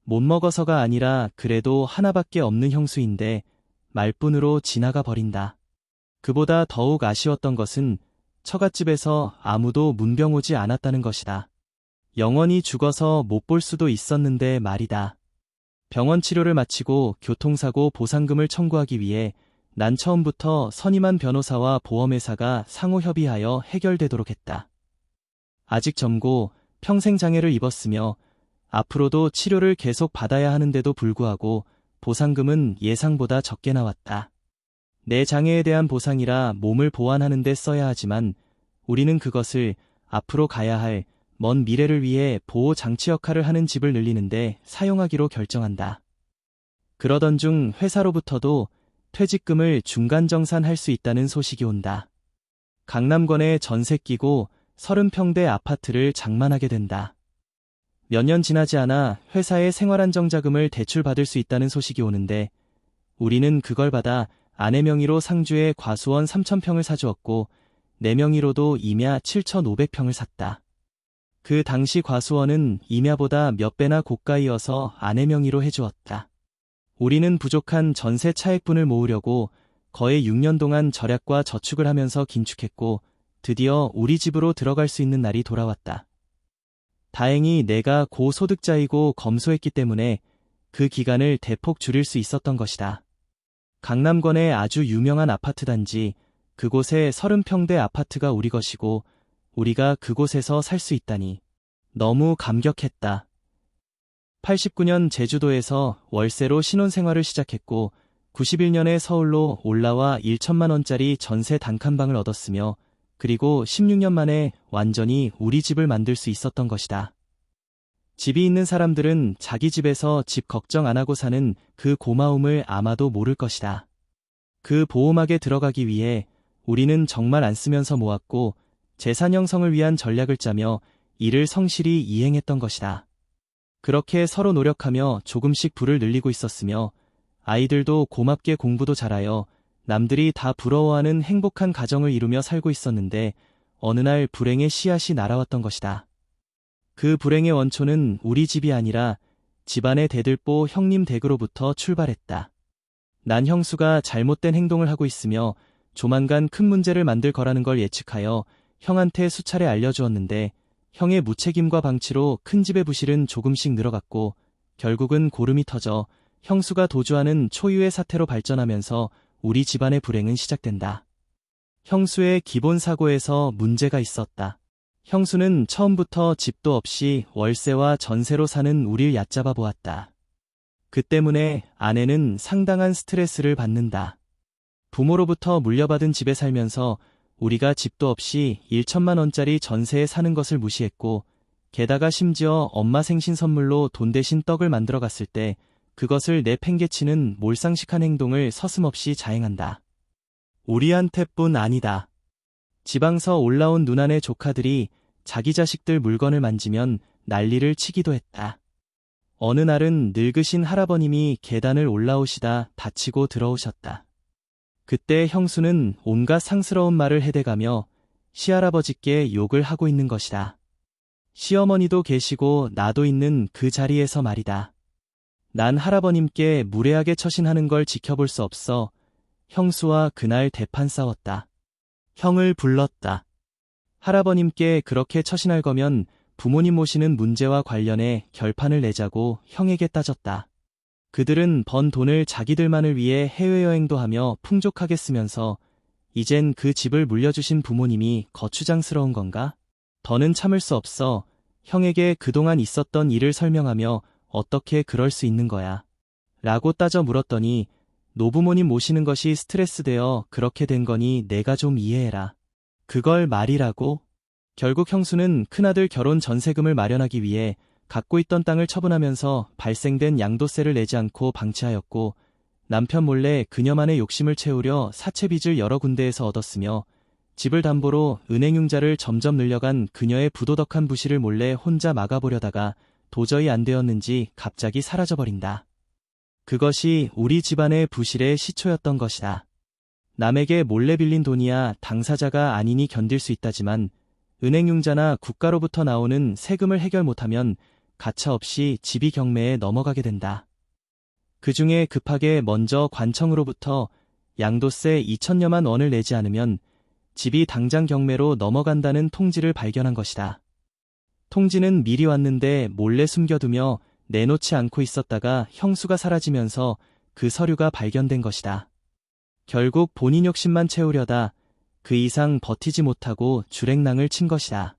못 먹어서가 아니라 그래도 하나밖에 없는 형수인데 말뿐으로 지나가 버린다. 그보다 더욱 아쉬웠던 것은 처갓집에서 아무도 문병 오지 않았다는 것이다. 영원히 죽어서 못 볼 수도 있었는데 말이다. 병원 치료를 마치고 교통사고 보상금을 청구하기 위해 난 처음부터 선임한 변호사와 보험회사가 상호 협의하여 해결되도록 했다. 아직 젊고 평생 장애를 입었으며 앞으로도 치료를 계속 받아야 하는데도 불구하고 보상금은 예상보다 적게 나왔다. 내 장애에 대한 보상이라 몸을 보완하는 데 써야 하지만 우리는 그것을 앞으로 가야 할 먼 미래를 위해 보호 장치 역할을 하는 집을 늘리는데 사용하기로 결정한다. 그러던 중 회사로부터도 퇴직금을 중간정산할 수 있다는 소식이 온다. 강남권에 전세 끼고 30평대 아파트를 장만하게 된다. 몇 년 지나지 않아 회사의 생활안정자금을 대출받을 수 있다는 소식이 오는데 우리는 그걸 받아 아내 명의로 상주에 과수원 3,000평을 사주었고 내 명의로도 임야 7,500평을 샀다. 그 당시 과수원은 임야보다 몇 배나 고가이어서 아내 명의로 해주었다. 우리는 부족한 전세 차액분을 모으려고 거의 6년 동안 절약과 저축을 하면서 긴축했고 드디어 우리 집으로 들어갈 수 있는 날이 돌아왔다. 다행히 내가 고소득자이고 검소했기 때문에 그 기간을 대폭 줄일 수 있었던 것이다. 강남권의 아주 유명한 아파트 단지, 그곳에 30평대 아파트가 우리 것이고 우리가 그곳에서 살 수 있다니 너무 감격했다. 89년 제주도에서 월세로 신혼생활을 시작했고 91년에 서울로 올라와 1천만 원짜리 전세 단칸방을 얻었으며 그리고 16년 만에 완전히 우리 집을 만들 수 있었던 것이다. 집이 있는 사람들은 자기 집에서 집 걱정 안 하고 사는 그 고마움을 아마도 모를 것이다. 그 보호막에 들어가기 위해 우리는 정말 안 쓰면서 모았고 재산 형성을 위한 전략을 짜며 이를 성실히 이행했던 것이다. 그렇게 서로 노력하며 조금씩 부를 늘리고 있었으며 아이들도 고맙게 공부도 잘하여 남들이 다 부러워하는 행복한 가정을 이루며 살고 있었는데 어느 날 불행의 씨앗이 날아왔던 것이다. 그 불행의 원초는 우리 집이 아니라 집안의 대들보 형님 댁으로부터 출발했다. 난 형수가 잘못된 행동을 하고 있으며 조만간 큰 문제를 만들 거라는 걸 예측하여 형한테 수차례 알려주었는데 형의 무책임과 방치로 큰 집의 부실은 조금씩 늘어갔고 결국은 고름이 터져 형수가 도주하는 초유의 사태로 발전하면서 우리 집안의 불행은 시작된다. 형수의 기본 사고에서 문제가 있었다. 형수는 처음부터 집도 없이 월세와 전세로 사는 우릴 얕잡아 보았다. 그 때문에 아내는 상당한 스트레스를 받는다. 부모로부터 물려받은 집에 살면서 우리가 집도 없이 1천만 원짜리 전세에 사는 것을 무시했고 게다가 심지어 엄마 생신 선물로 돈 대신 떡을 만들어 갔을 때 그것을 내팽개치는 몰상식한 행동을 서슴없이 자행한다. 우리한테뿐 아니다. 지방서 올라온 누나네 조카들이 자기 자식들 물건을 만지면 난리를 치기도 했다. 어느 날은 늙으신 할아버님이 계단을 올라오시다 다치고 들어오셨다. 그때 형수는 온갖 상스러운 말을 해대가며 시할아버지께 욕을 하고 있는 것이다. 시어머니도 계시고 나도 있는 그 자리에서 말이다. 난 할아버님께 무례하게 처신하는 걸 지켜볼 수 없어 형수와 그날 대판 싸웠다. 형을 불렀다. 할아버님께 그렇게 처신할 거면 부모님 모시는 문제와 관련해 결판을 내자고 형에게 따졌다. 그들은 번 돈을 자기들만을 위해 해외여행도 하며 풍족하게 쓰면서 이젠 그 집을 물려주신 부모님이 거추장스러운 건가? 더는 참을 수 없어 형에게 그동안 있었던 일을 설명하며 어떻게 그럴 수 있는 거야? 라고 따져 물었더니 노부모님 모시는 것이 스트레스되어 그렇게 된 거니 내가 좀 이해해라. 그걸 말이라고? 결국 형수는 큰아들 결혼 전세금을 마련하기 위해 갖고 있던 땅을 처분하면서 발생된 양도세를 내지 않고 방치하였고 남편 몰래 그녀만의 욕심을 채우려 사채빚을 여러 군데에서 얻었으며 집을 담보로 은행융자를 점점 늘려간 그녀의 부도덕한 부실을 몰래 혼자 막아보려다가 도저히 안 되었는지 갑자기 사라져버린다. 그것이 우리 집안의 부실의 시초였던 것이다. 남에게 몰래 빌린 돈이야 당사자가 아니니 견딜 수 있다지만 은행융자나 국가로부터 나오는 세금을 해결 못하면 가차없이 집이 경매에 넘어가게 된다. 그 중에 급하게 먼저 관청으로부터 양도세 2천여만 원을 내지 않으면 집이 당장 경매로 넘어간다는 통지를 발견한 것이다. 통지는 미리 왔는데 몰래 숨겨두며 내놓지 않고 있었다가 형수가 사라지면서 그 서류가 발견된 것이다. 결국 본인 욕심만 채우려다 그 이상 버티지 못하고 주랭랑을 친 것이다.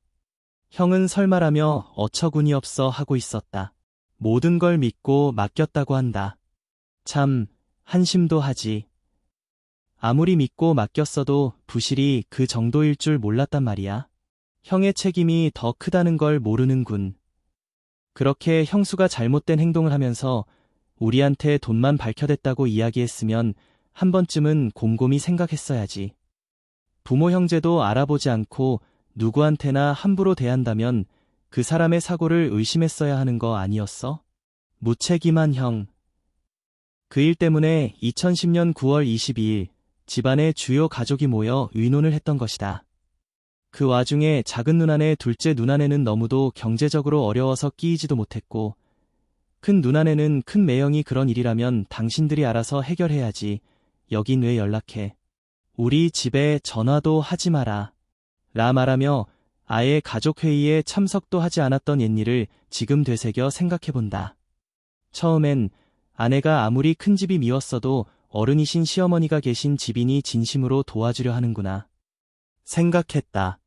형은 설마라며 어처구니 없어 하고 있었다. 모든 걸 믿고 맡겼다고 한다. 참, 한심도 하지. 아무리 믿고 맡겼어도 부실이 그 정도일 줄 몰랐단 말이야. 형의 책임이 더 크다는 걸 모르는군. 그렇게 형수가 잘못된 행동을 하면서 우리한테 돈만 밝혀댔다고 이야기했으면 한 번쯤은 곰곰이 생각했어야지. 부모 형제도 알아보지 않고 누구한테나 함부로 대한다면 그 사람의 사고를 의심했어야 하는 거 아니었어? 무책임한 형. 그 일 때문에 2010년 9월 22일 집안의 주요 가족이 모여 의논을 했던 것이다. 그 와중에 작은 누나네 둘째 누나네는 너무도 경제적으로 어려워서 끼이지도 못했고 큰 누나네는 큰 매형이 그런 일이라면 당신들이 알아서 해결해야지. 여긴 왜 연락해? 우리 집에 전화도 하지 마라. 라 말하며 아예 가족회의에 참석도 하지 않았던 옛일을 지금 되새겨 생각해본다. 처음엔 아내가 아무리 큰 집이 미웠어도 어른이신 시어머니가 계신 집이니 진심으로 도와주려 하는구나 생각했다.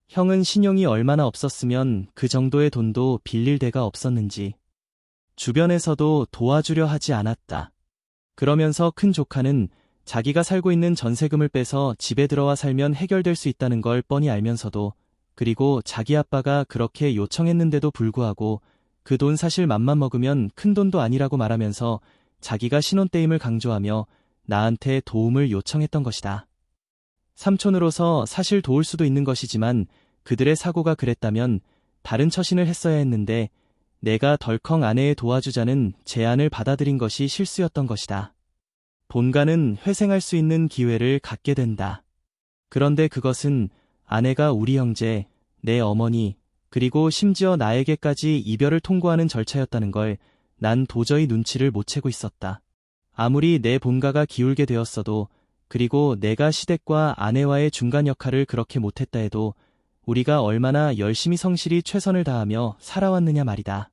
형은 신용이 얼마나 없었으면 그 정도의 돈도 빌릴 데가 없었는지. 주변에서도 도와주려 하지 않았다. 그러면서 큰 조카는 자기가 살고 있는 전세금을 빼서 집에 들어와 살면 해결될 수 있다는 걸 뻔히 알면서도 그리고 자기 아빠가 그렇게 요청했는데도 불구하고 그 돈 사실 맘만 먹으면 큰 돈도 아니라고 말하면서 자기가 신혼때임을 강조하며 나한테 도움을 요청했던 것이다. 삼촌으로서 사실 도울 수도 있는 것이지만 그들의 사고가 그랬다면 다른 처신을 했어야 했는데 내가 덜컹 아내의 도와주자는 제안을 받아들인 것이 실수였던 것이다. 본가는 회생할 수 있는 기회를 갖게 된다. 그런데 그것은 아내가 우리 형제, 내 어머니, 그리고 심지어 나에게까지 이별을 통고하는 절차였다는 걸 난 도저히 눈치를 못 채고 있었다. 아무리 내 본가가 기울게 되었어도 그리고 내가 시댁과 아내와의 중간 역할을 그렇게 못했다 해도 우리가 얼마나 열심히 성실히 최선을 다하며 살아왔느냐 말이다.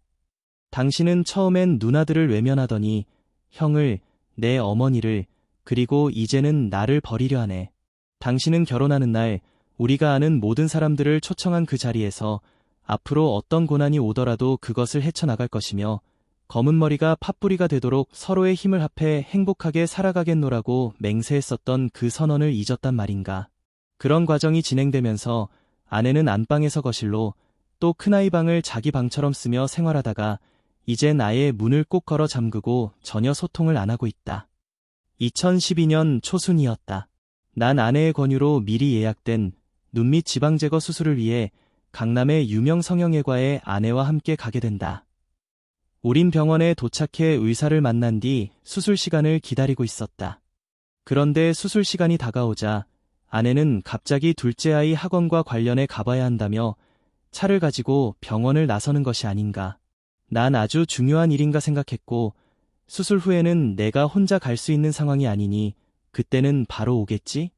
당신은 처음엔 누나들을 외면하더니 형을, 내 어머니를, 그리고 이제는 나를 버리려 하네. 당신은 결혼하는 날 우리가 아는 모든 사람들을 초청한 그 자리에서 앞으로 어떤 고난이 오더라도 그것을 헤쳐나갈 것이며 검은 머리가 팥뿌리가 되도록 서로의 힘을 합해 행복하게 살아가겠노라고 맹세했었던 그 선언을 잊었단 말인가. 그런 과정이 진행되면서 아내는 안방에서 거실로 또 큰아이 방을 자기 방처럼 쓰며 생활하다가 이젠 아예 문을 꼭 걸어 잠그고 전혀 소통을 안 하고 있다. 2012년 초순이었다. 난 아내의 권유로 미리 예약된 눈밑 지방제거 수술을 위해 강남의 유명 성형외과에 아내와 함께 가게 된다. 우린 병원에 도착해 의사를 만난 뒤 수술 시간을 기다리고 있었다. 그런데 수술 시간이 다가오자 아내는 갑자기 둘째 아이 학원과 관련해 가봐야 한다며 차를 가지고 병원을 나서는 것이 아닌가. 난 아주 중요한 일인가 생각했고 수술 후에는 내가 혼자 갈 수 있는 상황이 아니니 그때는 바로 오겠지?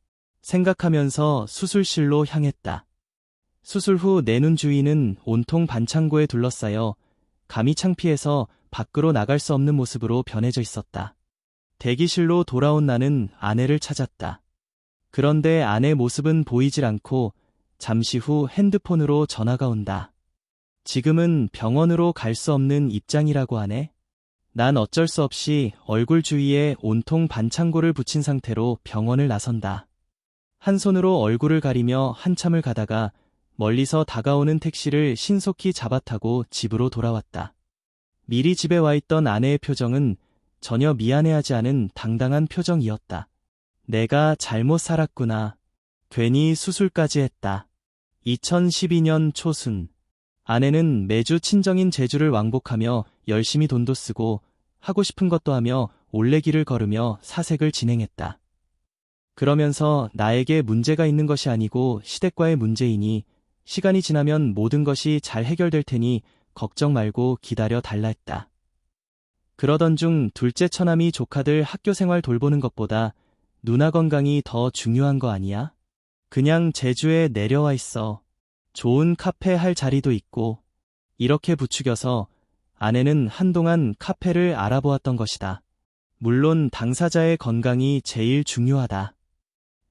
생각하면서 수술실로 향했다. 수술 후 내 눈 주위는 온통 반창고에 둘러싸여 감히 창피해서 밖으로 나갈 수 없는 모습으로 변해져 있었다. 대기실로 돌아온 나는 아내를 찾았다. 그런데 아내 모습은 보이질 않고 잠시 후 핸드폰으로 전화가 온다. 지금은 병원으로 갈 수 없는 입장이라고 하네. 난 어쩔 수 없이 얼굴 주위에 온통 반창고를 붙인 상태로 병원을 나선다. 한 손으로 얼굴을 가리며 한참을 가다가 멀리서 다가오는 택시를 신속히 잡아타고 집으로 돌아왔다. 미리 집에 와 있던 아내의 표정은 전혀 미안해하지 않은 당당한 표정이었다. 내가 잘못 살았구나. 괜히 수술까지 했다. 2012년 초순. 아내는 매주 친정인 제주를 왕복하며 열심히 돈도 쓰고 하고 싶은 것도 하며 올레길을 걸으며 사색을 진행했다. 그러면서 나에게 문제가 있는 것이 아니고 시댁과의 문제이니 시간이 지나면 모든 것이 잘 해결될 테니 걱정 말고 기다려 달라 했다. 그러던 중 둘째 처남이 조카들 학교 생활 돌보는 것보다 누나 건강이 더 중요한 거 아니야? 그냥 제주에 내려와 있어. 좋은 카페 할 자리도 있고. 이렇게 부추겨서 아내는 한동안 카페를 알아보았던 것이다. 물론 당사자의 건강이 제일 중요하다.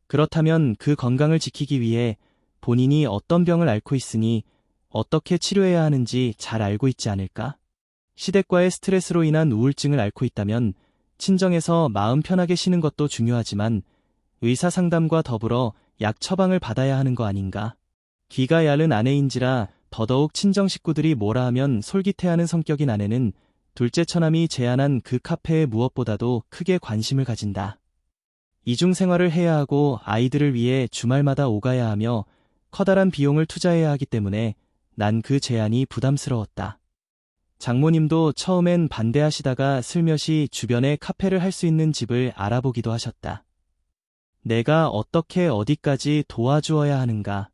그렇다면 그 건강을 지키기 위해 본인이 어떤 병을 앓고 있으니 어떻게 치료해야 하는지 잘 알고 있지 않을까? 시댁과의 스트레스로 인한 우울증을 앓고 있다면 친정에서 마음 편하게 쉬는 것도 중요하지만 의사 상담과 더불어 약 처방을 받아야 하는 거 아닌가? 기가 얇은 아내인지라 더더욱 친정 식구들이 뭐라 하면 솔깃해하는 성격인 아내는 둘째 처남이 제안한 그 카페에 무엇보다도 크게 관심을 가진다. 이중 생활을 해야 하고 아이들을 위해 주말마다 오가야 하며 커다란 비용을 투자해야 하기 때문에 난 그 제안이 부담스러웠다. 장모님도 처음엔 반대하시다가 슬며시 주변에 카페를 할 수 있는 집을 알아보기도 하셨다. 내가 어떻게 어디까지 도와주어야 하는가?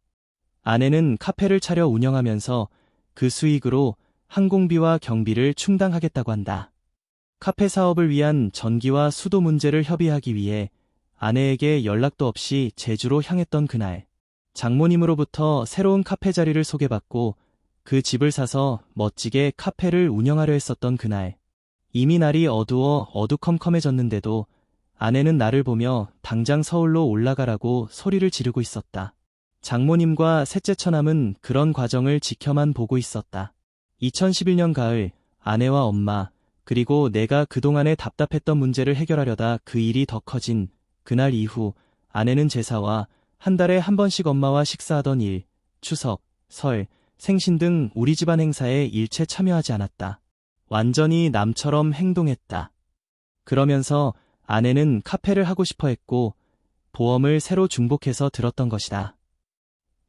아내는 카페를 차려 운영하면서 그 수익으로 항공비와 경비를 충당하겠다고 한다. 카페 사업을 위한 전기와 수도 문제를 협의하기 위해 아내에게 연락도 없이 제주로 향했던 그날, 장모님으로부터 새로운 카페 자리를 소개받고 그 집을 사서 멋지게 카페를 운영하려 했었던 그날, 이미 날이 어두워 어두컴컴해졌는데도 아내는 나를 보며 당장 서울로 올라가라고 소리를 지르고 있었다. 장모님과 셋째 처남은 그런 과정을 지켜만 보고 있었다. 2011년 가을, 아내와 엄마, 그리고 내가 그동안에 답답했던 문제를 해결하려다 그 일이 더 커진 그날 이후 아내는 제사와 한 달에 한 번씩 엄마와 식사하던 일, 추석, 설, 생신 등 우리 집안 행사에 일체 참여하지 않았다. 완전히 남처럼 행동했다. 그러면서 아내는 카페를 하고 싶어 했고 보험을 새로 중복해서 들었던 것이다.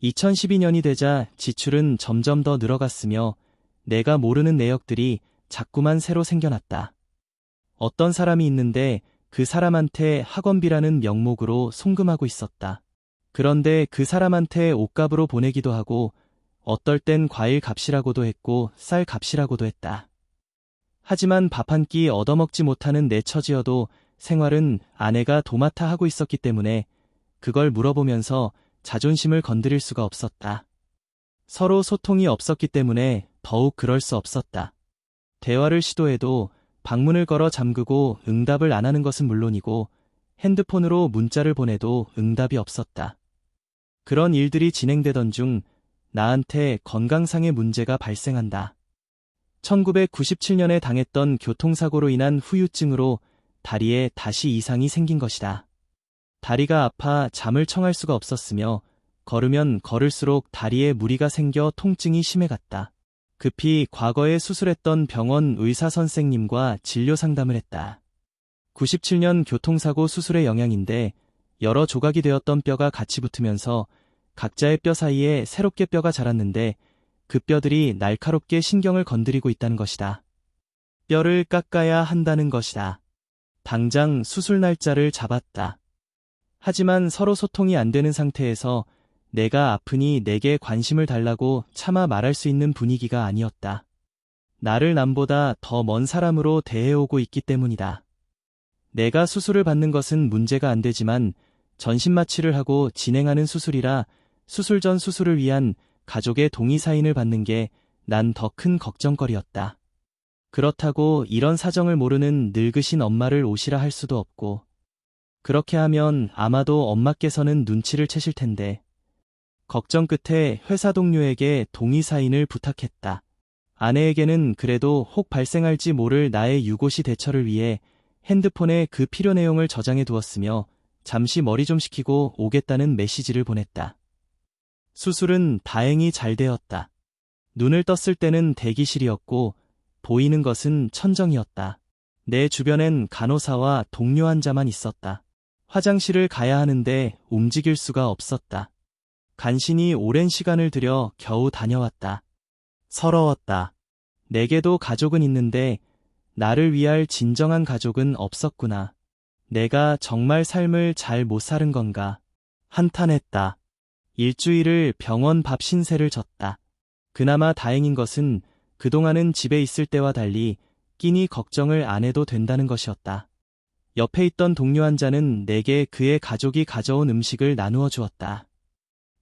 2012년이 되자 지출은 점점 더 늘어갔으며 내가 모르는 내역들이 자꾸만 새로 생겨났다. 어떤 사람이 있는데 그 사람한테 학원비라는 명목으로 송금하고 있었다. 그런데 그 사람한테 옷값으로 보내기도 하고 어떨 땐 과일 값이라고도 했고 쌀 값이라고도 했다. 하지만 밥 한 끼 얻어먹지 못하는 내 처지여도 생활은 아내가 도맡아 하고 있었기 때문에 그걸 물어보면서 자존심을 건드릴 수가 없었다. 서로 소통이 없었기 때문에 더욱 그럴 수 없었다. 대화를 시도해도 방문을 걸어 잠그고 응답을 안 하는 것은 물론이고 핸드폰으로 문자를 보내도 응답이 없었다. 그런 일들이 진행되던 중 나한테 건강상의 문제가 발생한다. 1997년에 당했던 교통사고로 인한 후유증으로 다리에 다시 이상이 생긴 것이다. 다리가 아파 잠을 청할 수가 없었으며 걸으면 걸을수록 다리에 무리가 생겨 통증이 심해갔다. 급히 과거에 수술했던 병원 의사 선생님과 진료 상담을 했다. 97년 교통사고 수술의 영향인데 여러 조각이 되었던 뼈가 같이 붙으면서 각자의 뼈 사이에 새롭게 뼈가 자랐는데 그 뼈들이 날카롭게 신경을 건드리고 있다는 것이다. 뼈를 깎아야 한다는 것이다. 당장 수술 날짜를 잡았다. 하지만 서로 소통이 안 되는 상태에서 내가 아프니 내게 관심을 달라고 차마 말할 수 있는 분위기가 아니었다. 나를 남보다 더 먼 사람으로 대해오고 있기 때문이다. 내가 수술을 받는 것은 문제가 안 되지만 전신 마취를 하고 진행하는 수술이라 수술 전 수술을 위한 가족의 동의 사인을 받는 게 난 더 큰 걱정거리였다. 그렇다고 이런 사정을 모르는 늙으신 엄마를 오시라 할 수도 없고, 그렇게 하면 아마도 엄마께서는 눈치를 채실 텐데, 걱정 끝에 회사 동료에게 동의 사인을 부탁했다. 아내에게는 그래도 혹 발생할지 모를 나의 유고시 대처를 위해 핸드폰에 그 필요 내용을 저장해 두었으며 잠시 머리 좀 식히고 오겠다는 메시지를 보냈다. 수술은 다행히 잘 되었다. 눈을 떴을 때는 대기실이었고 보이는 것은 천정이었다. 내 주변엔 간호사와 동료 환자만 있었다. 화장실을 가야 하는데 움직일 수가 없었다. 간신히 오랜 시간을 들여 겨우 다녀왔다. 서러웠다. 내게도 가족은 있는데 나를 위할 진정한 가족은 없었구나. 내가 정말 삶을 잘 못 사는 건가. 한탄했다. 일주일을 병원 밥 신세를 졌다. 그나마 다행인 것은 그동안은 집에 있을 때와 달리 끼니 걱정을 안 해도 된다는 것이었다. 옆에 있던 동료 환자는 내게 그의 가족이 가져온 음식을 나누어 주었다.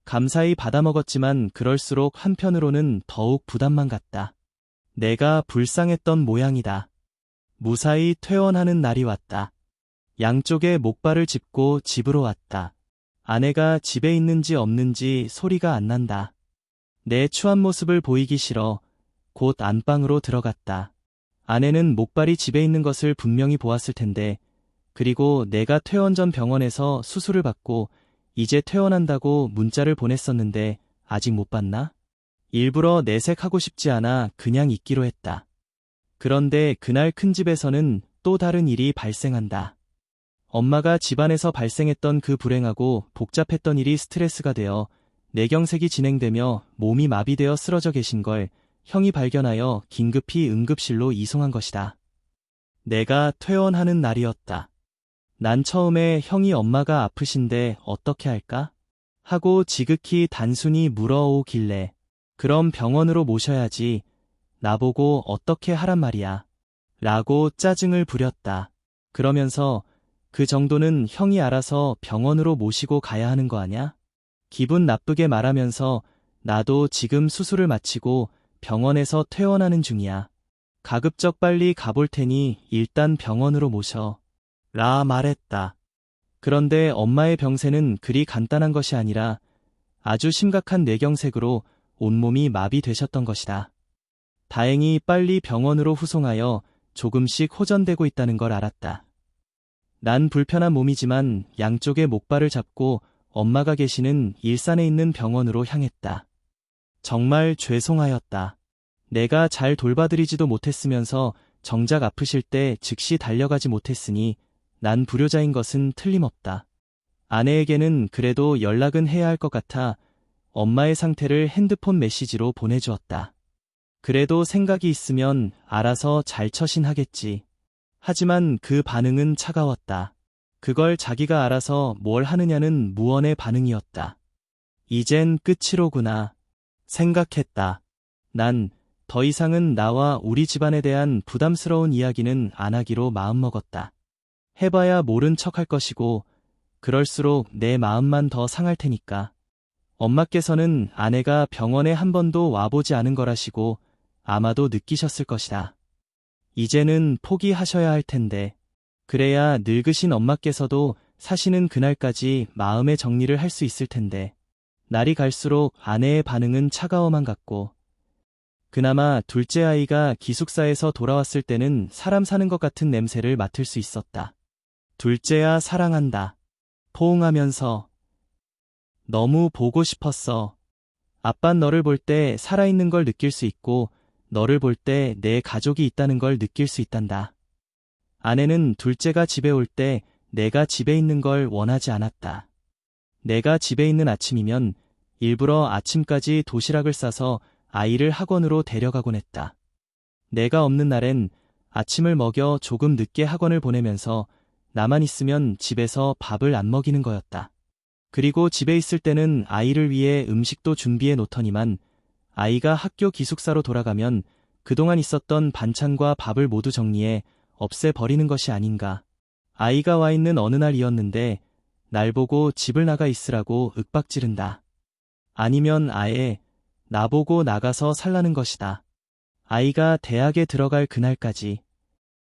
감사히 받아먹었지만 그럴수록 한편으로는 더욱 부담만 갔다. 내가 불쌍했던 모양이다. 무사히 퇴원하는 날이 왔다. 양쪽에 목발을 짚고 집으로 왔다. 아내가 집에 있는지 없는지 소리가 안 난다. 내 추한 모습을 보이기 싫어 곧 안방으로 들어갔다. 아내는 목발이 집에 있는 것을 분명히 보았을 텐데, 그리고 내가 퇴원 전 병원에서 수술을 받고 이제 퇴원한다고 문자를 보냈었는데 아직 못 봤나? 일부러 내색하고 싶지 않아 그냥 있기로 했다. 그런데 그날 큰 집에서는 또 다른 일이 발생한다. 엄마가 집안에서 발생했던 그 불행하고 복잡했던 일이 스트레스가 되어 뇌경색이 진행되며 몸이 마비되어 쓰러져 계신 걸 형이 발견하여 긴급히 응급실로 이송한 것이다. 내가 퇴원하는 날이었다. 난 처음에 형이 엄마가 아프신데 어떻게 할까? 하고 지극히 단순히 물어오길래 그럼 병원으로 모셔야지. 나보고 어떻게 하란 말이야. 라고 짜증을 부렸다. 그러면서 그 정도는 형이 알아서 병원으로 모시고 가야 하는 거 아냐? 기분 나쁘게 말하면서 나도 지금 수술을 마치고 병원에서 퇴원하는 중이야. 가급적 빨리 가볼 테니 일단 병원으로 모셔. 라 말했다. 그런데 엄마의 병세는 그리 간단한 것이 아니라 아주 심각한 뇌경색으로 온몸이 마비되셨던 것이다. 다행히 빨리 병원으로 후송하여 조금씩 호전되고 있다는 걸 알았다. 난 불편한 몸이지만 양쪽의 목발을 잡고 엄마가 계시는 일산에 있는 병원으로 향했다. 정말 죄송하였다. 내가 잘 돌봐드리지도 못했으면서 정작 아프실 때 즉시 달려가지 못했으니 난 불효자인 것은 틀림없다. 아내에게는 그래도 연락은 해야 할 것 같아 엄마의 상태를 핸드폰 메시지로 보내주었다. 그래도 생각이 있으면 알아서 잘 처신하겠지. 하지만 그 반응은 차가웠다. 그걸 자기가 알아서 뭘 하느냐는 무언의 반응이었다. 이젠 끝이로구나 생각했다. 난 더 이상은 나와 우리 집안에 대한 부담스러운 이야기는 안 하기로 마음먹었다. 해봐야 모른 척할 것이고 그럴수록 내 마음만 더 상할 테니까. 엄마께서는 아내가 병원에 한 번도 와보지 않은 거라시고 아마도 느끼셨을 것이다. 이제는 포기하셔야 할 텐데, 그래야 늙으신 엄마께서도 사시는 그날까지 마음의 정리를 할 수 있을 텐데. 날이 갈수록 아내의 반응은 차가워만 갔고, 그나마 둘째 아이가 기숙사에서 돌아왔을 때는 사람 사는 것 같은 냄새를 맡을 수 있었다. 둘째야 사랑한다. 포옹하면서 너무 보고 싶었어. 아빤 너를 볼 때 살아있는 걸 느낄 수 있고 너를 볼 때 내 가족이 있다는 걸 느낄 수 있단다. 아내는 둘째가 집에 올 때 내가 집에 있는 걸 원하지 않았다. 내가 집에 있는 아침이면 일부러 아침까지 도시락을 싸서 아이를 학원으로 데려가곤 했다. 내가 없는 날엔 아침을 먹여 조금 늦게 학원을 보내면서 나만 있으면 집에서 밥을 안 먹이는 거였다. 그리고 집에 있을 때는 아이를 위해 음식도 준비해 놓더니만 아이가 학교 기숙사로 돌아가면 그동안 있었던 반찬과 밥을 모두 정리해 없애버리는 것이 아닌가. 아이가 와 있는 어느 날이었는데 날 보고 집을 나가 있으라고 윽박지른다. 아니면 아예 나보고 나가서 살라는 것이다. 아이가 대학에 들어갈 그날까지.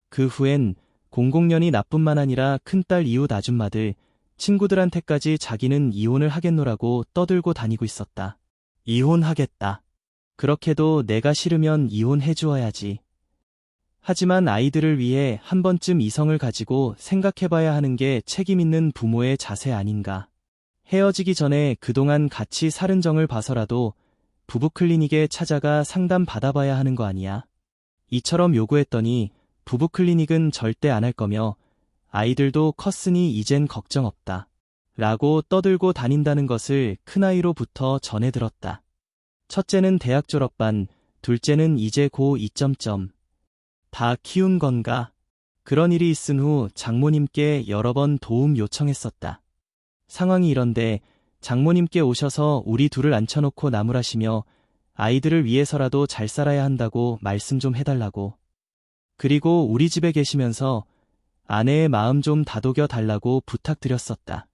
그 후엔 공공연히 나뿐만 아니라 큰딸 이웃 아줌마들, 친구들한테까지 자기는 이혼을 하겠노라고 떠들고 다니고 있었다. 이혼하겠다. 그렇게도 내가 싫으면 이혼해 주어야지. 하지만 아이들을 위해 한 번쯤 이성을 가지고 생각해봐야 하는 게 책임있는 부모의 자세 아닌가. 헤어지기 전에 그동안 같이 살은 정을 봐서라도 부부 클리닉에 찾아가 상담 받아봐야 하는 거 아니야. 이처럼 요구했더니 부부 클리닉은 절대 안 할 거며 아이들도 컸으니 이젠 걱정 없다. 라고 떠들고 다닌다는 것을 큰아이로부터 전해 들었다. 첫째는 대학 졸업반, 둘째는 이제 고2. 다 키운 건가? 그런 일이 있은 후 장모님께 여러 번 도움 요청했었다. 상황이 이런데 장모님께 오셔서 우리 둘을 앉혀놓고 나무라시며 아이들을 위해서라도 잘 살아야 한다고 말씀 좀 해달라고. 그리고 우리 집에 계시면서 아내의 마음 좀 다독여 달라고 부탁드렸었다.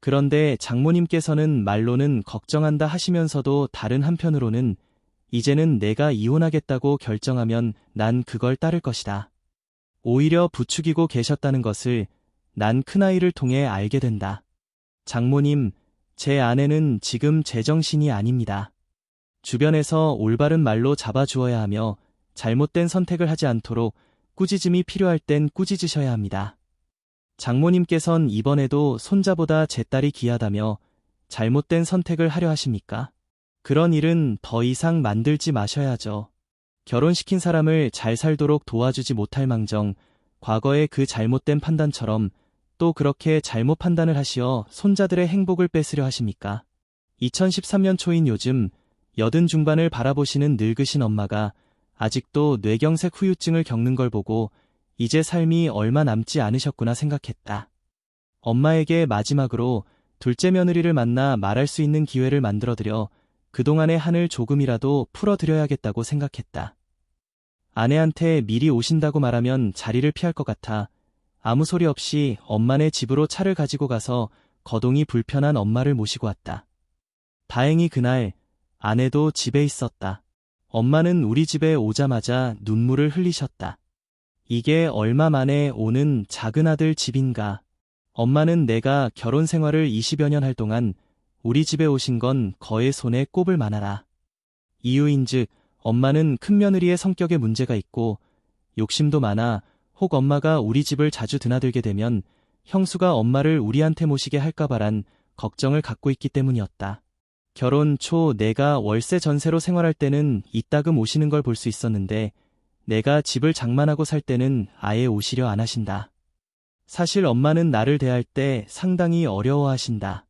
그런데 장모님께서는 말로는 걱정한다 하시면서도 다른 한편으로는 이제는 내가 이혼하겠다고 결정하면 난 그걸 따를 것이다. 오히려 부추기고 계셨다는 것을 난 큰아이를 통해 알게 된다. 장모님, 제 아내는 지금 제정신이 아닙니다. 주변에서 올바른 말로 잡아주어야 하며 잘못된 선택을 하지 않도록 꾸짖음이 필요할 땐 꾸짖으셔야 합니다. 장모님께선 이번에도 손자보다 제 딸이 귀하다며 잘못된 선택을 하려 하십니까? 그런 일은 더 이상 만들지 마셔야죠. 결혼시킨 사람을 잘 살도록 도와주지 못할 망정, 과거의 그 잘못된 판단처럼 또 그렇게 잘못 판단을 하시어 손자들의 행복을 뺏으려 하십니까? 2013년 초인 요즘 80 중반을 바라보시는 늙으신 엄마가 아직도 뇌경색 후유증을 겪는 걸 보고 이제 삶이 얼마 남지 않으셨구나 생각했다. 엄마에게 마지막으로 둘째 며느리를 만나 말할 수 있는 기회를 만들어드려 그동안의 한을 조금이라도 풀어드려야겠다고 생각했다. 아내한테 미리 오신다고 말하면 자리를 피할 것 같아 아무 소리 없이 엄마네 집으로 차를 가지고 가서 거동이 불편한 엄마를 모시고 왔다. 다행히 그날 아내도 집에 있었다. 엄마는 우리 집에 오자마자 눈물을 흘리셨다. 이게 얼마 만에 오는 작은 아들 집인가. 엄마는 내가 결혼 생활을 20여 년 할 동안 우리 집에 오신 건 거의 손에 꼽을 만하라. 이유인즉 엄마는 큰며느리의 성격에 문제가 있고 욕심도 많아 혹 엄마가 우리 집을 자주 드나들게 되면 형수가 엄마를 우리한테 모시게 할까봐란 걱정을 갖고 있기 때문이었다. 결혼 초 내가 월세 전세로 생활할 때는 이따금 오시는 걸 볼 수 있었는데 내가 집을 장만하고 살 때는 아예 오시려 안 하신다. 사실 엄마는 나를 대할 때 상당히 어려워하신다.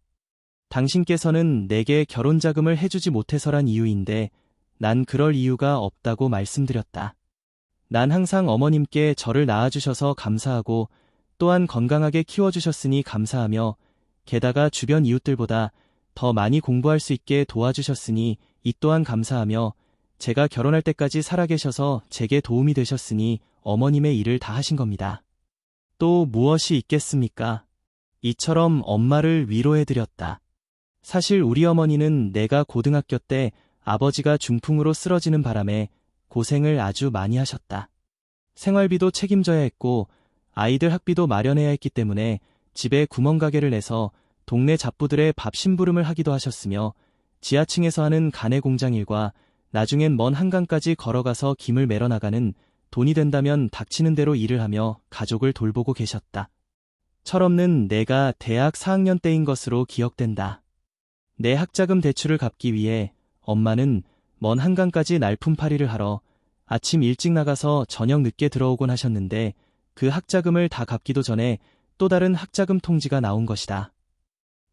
당신께서는 내게 결혼 자금을 해주지 못해서란 이유인데 난 그럴 이유가 없다고 말씀드렸다. 난 항상 어머님께 저를 낳아주셔서 감사하고 또한 건강하게 키워주셨으니 감사하며 게다가 주변 이웃들보다 더 많이 공부할 수 있게 도와주셨으니 이 또한 감사하며 제가 결혼할 때까지 살아계셔서 제게 도움이 되셨으니 어머님의 일을 다 하신 겁니다. 또 무엇이 있겠습니까? 이처럼 엄마를 위로해드렸다. 사실 우리 어머니는 내가 고등학교 때 아버지가 중풍으로 쓰러지는 바람에 고생을 아주 많이 하셨다. 생활비도 책임져야 했고 아이들 학비도 마련해야 했기 때문에 집에 구멍가게를 내서 동네 잡부들의 밥 심부름을 하기도 하셨으며 지하층에서 하는 가내 공장 일과 나중엔 먼 한강까지 걸어가서 김을 매러 나가는 돈이 된다면 닥치는 대로 일을 하며 가족을 돌보고 계셨다. 철없는 내가 대학 4학년 때인 것으로 기억된다. 내 학자금 대출을 갚기 위해 엄마는 먼 한강까지 날품팔이를 하러 아침 일찍 나가서 저녁 늦게 들어오곤 하셨는데 그 학자금을 다 갚기도 전에 또 다른 학자금 통지가 나온 것이다.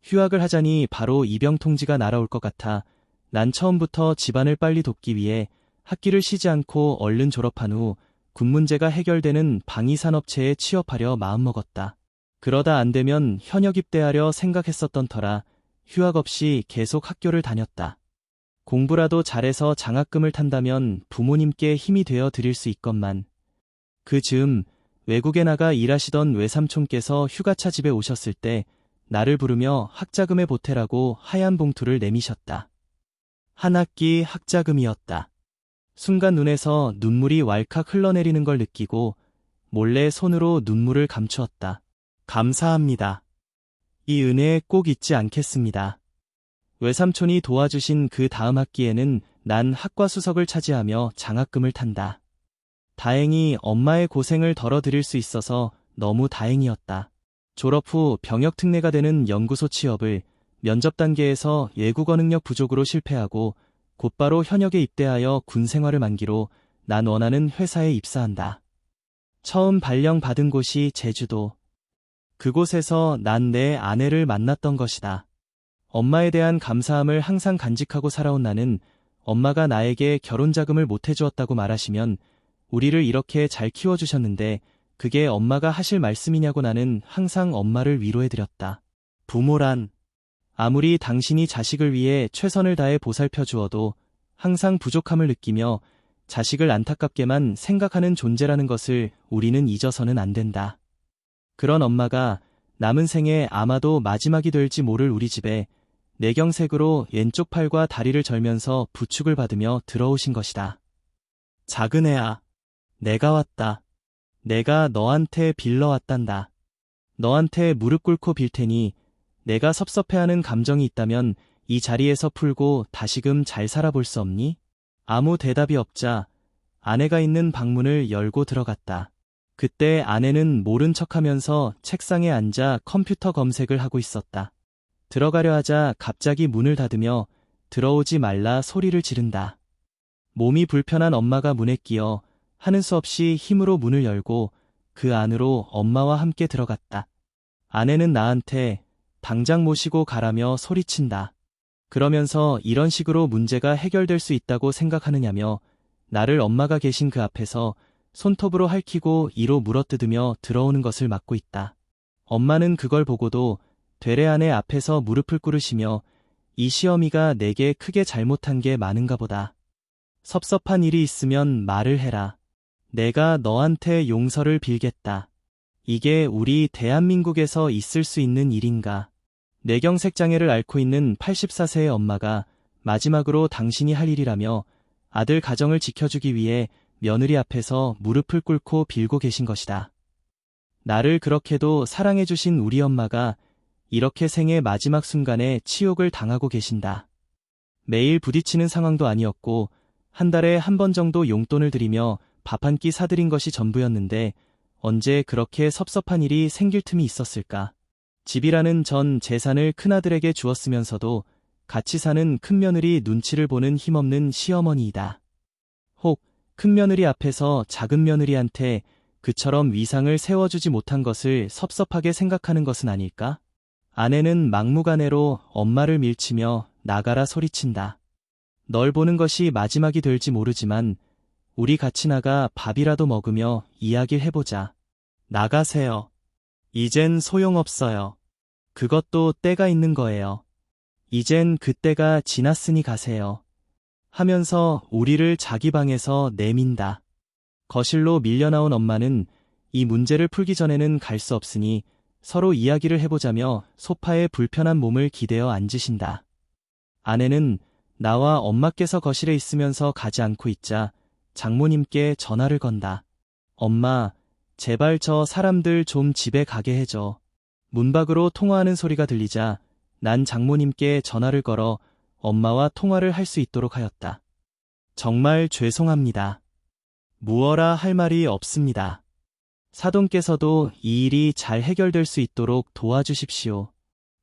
휴학을 하자니 바로 입영 통지가 날아올 것 같아 난 처음부터 집안을 빨리 돕기 위해 학기를 쉬지 않고 얼른 졸업한 후 군 문제가 해결되는 방위산업체에 취업하려 마음먹었다. 그러다 안 되면 현역 입대하려 생각했었던 터라 휴학 없이 계속 학교를 다녔다. 공부라도 잘해서 장학금을 탄다면 부모님께 힘이 되어 드릴 수 있건만. 그 즈음 외국에 나가 일하시던 외삼촌께서 휴가차 집에 오셨을 때 나를 부르며 학자금에 보태라고 하얀 봉투를 내미셨다. 한 학기 학자금이었다. 순간 눈에서 눈물이 왈칵 흘러내리는 걸 느끼고 몰래 손으로 눈물을 감추었다. 감사합니다. 이 은혜 꼭 잊지 않겠습니다. 외삼촌이 도와주신 그 다음 학기에는 난 학과 수석을 차지하며 장학금을 탄다. 다행히 엄마의 고생을 덜어드릴 수 있어서 너무 다행이었다. 졸업 후 병역 특례가 되는 연구소 취업을 면접 단계에서 외국어 능력 부족으로 실패하고 곧바로 현역에 입대하여 군 생활을 만기로 난 원하는 회사에 입사한다. 처음 발령받은 곳이 제주도. 그곳에서 난 내 아내를 만났던 것이다. 엄마에 대한 감사함을 항상 간직하고 살아온 나는 엄마가 나에게 결혼 자금을 못 해주었다고 말하시면 우리를 이렇게 잘 키워주셨는데 그게 엄마가 하실 말씀이냐고 나는 항상 엄마를 위로해드렸다. 부모란 아무리 당신이 자식을 위해 최선을 다해 보살펴 주어도 항상 부족함을 느끼며 자식을 안타깝게만 생각하는 존재라는 것을 우리는 잊어서는 안 된다. 그런 엄마가 남은 생에 아마도 마지막이 될지 모를 우리 집에 내경색으로 왼쪽 팔과 다리를 절면서 부축을 받으며 들어오신 것이다. 작은 애야, 내가 왔다. 내가 너한테 빌러왔단다. 너한테 무릎 꿇고 빌 테니 내가 섭섭해하는 감정이 있다면 이 자리에서 풀고 다시금 잘 살아볼 수 없니? 아무 대답이 없자 아내가 있는 방문을 열고 들어갔다. 그때 아내는 모른 척하면서 책상에 앉아 컴퓨터 검색을 하고 있었다. 들어가려 하자 갑자기 문을 닫으며 들어오지 말라 소리를 지른다. 몸이 불편한 엄마가 문에 끼어 하는 수 없이 힘으로 문을 열고 그 안으로 엄마와 함께 들어갔다. 아내는 나한테 당장 모시고 가라며 소리친다. 그러면서 이런 식으로 문제가 해결될 수 있다고 생각하느냐며 나를 엄마가 계신 그 앞에서 손톱으로 핥히고 이로 물어뜯으며 들어오는 것을 막고 있다. 엄마는 그걸 보고도 되레 아내 앞에서 무릎을 꿇으시며 이 시어미가 내게 크게 잘못한 게 많은가 보다. 섭섭한 일이 있으면 말을 해라. 내가 너한테 용서를 빌겠다. 이게 우리 대한민국에서 있을 수 있는 일인가. 뇌경색 장애를 앓고 있는 84세의 엄마가 마지막으로 당신이 할 일이라며 아들 가정을 지켜주기 위해 며느리 앞에서 무릎을 꿇고 빌고 계신 것이다. 나를 그렇게도 사랑해주신 우리 엄마가 이렇게 생의 마지막 순간에 치욕을 당하고 계신다. 매일 부딪히는 상황도 아니었고 한 달에 한 번 정도 용돈을 드리며 밥 한 끼 사드린 것이 전부였는데 언제 그렇게 섭섭한 일이 생길 틈이 있었을까. 집이라는 전 재산을 큰아들에게 주었으면서도 같이 사는 큰며느리 눈치를 보는 힘없는 시어머니이다. 혹 큰며느리 앞에서 작은며느리한테 그처럼 위상을 세워주지 못한 것을 섭섭하게 생각하는 것은 아닐까? 아내는 막무가내로 엄마를 밀치며 나가라 소리친다. 널 보는 것이 마지막이 될지 모르지만 우리 같이 나가 밥이라도 먹으며 이야기를 해보자. 나가세요. 이젠 소용없어요. 그것도 때가 있는 거예요. 이젠 그 때가 지났으니 가세요. 하면서 우리를 자기 방에서 내민다. 거실로 밀려나온 엄마는 이 문제를 풀기 전에는 갈 수 없으니 서로 이야기를 해보자며 소파에 불편한 몸을 기대어 앉으신다. 아내는 나와 엄마께서 거실에 있으면서 가지 않고 있자 장모님께 전화를 건다. 엄마, 제발 저 사람들 좀 집에 가게 해줘. 문 밖으로 통화하는 소리가 들리자 난 장모님께 전화를 걸어 엄마와 통화를 할 수 있도록 하였다. 정말 죄송합니다. 무어라 할 말이 없습니다. 사돈께서도 이 일이 잘 해결될 수 있도록 도와주십시오.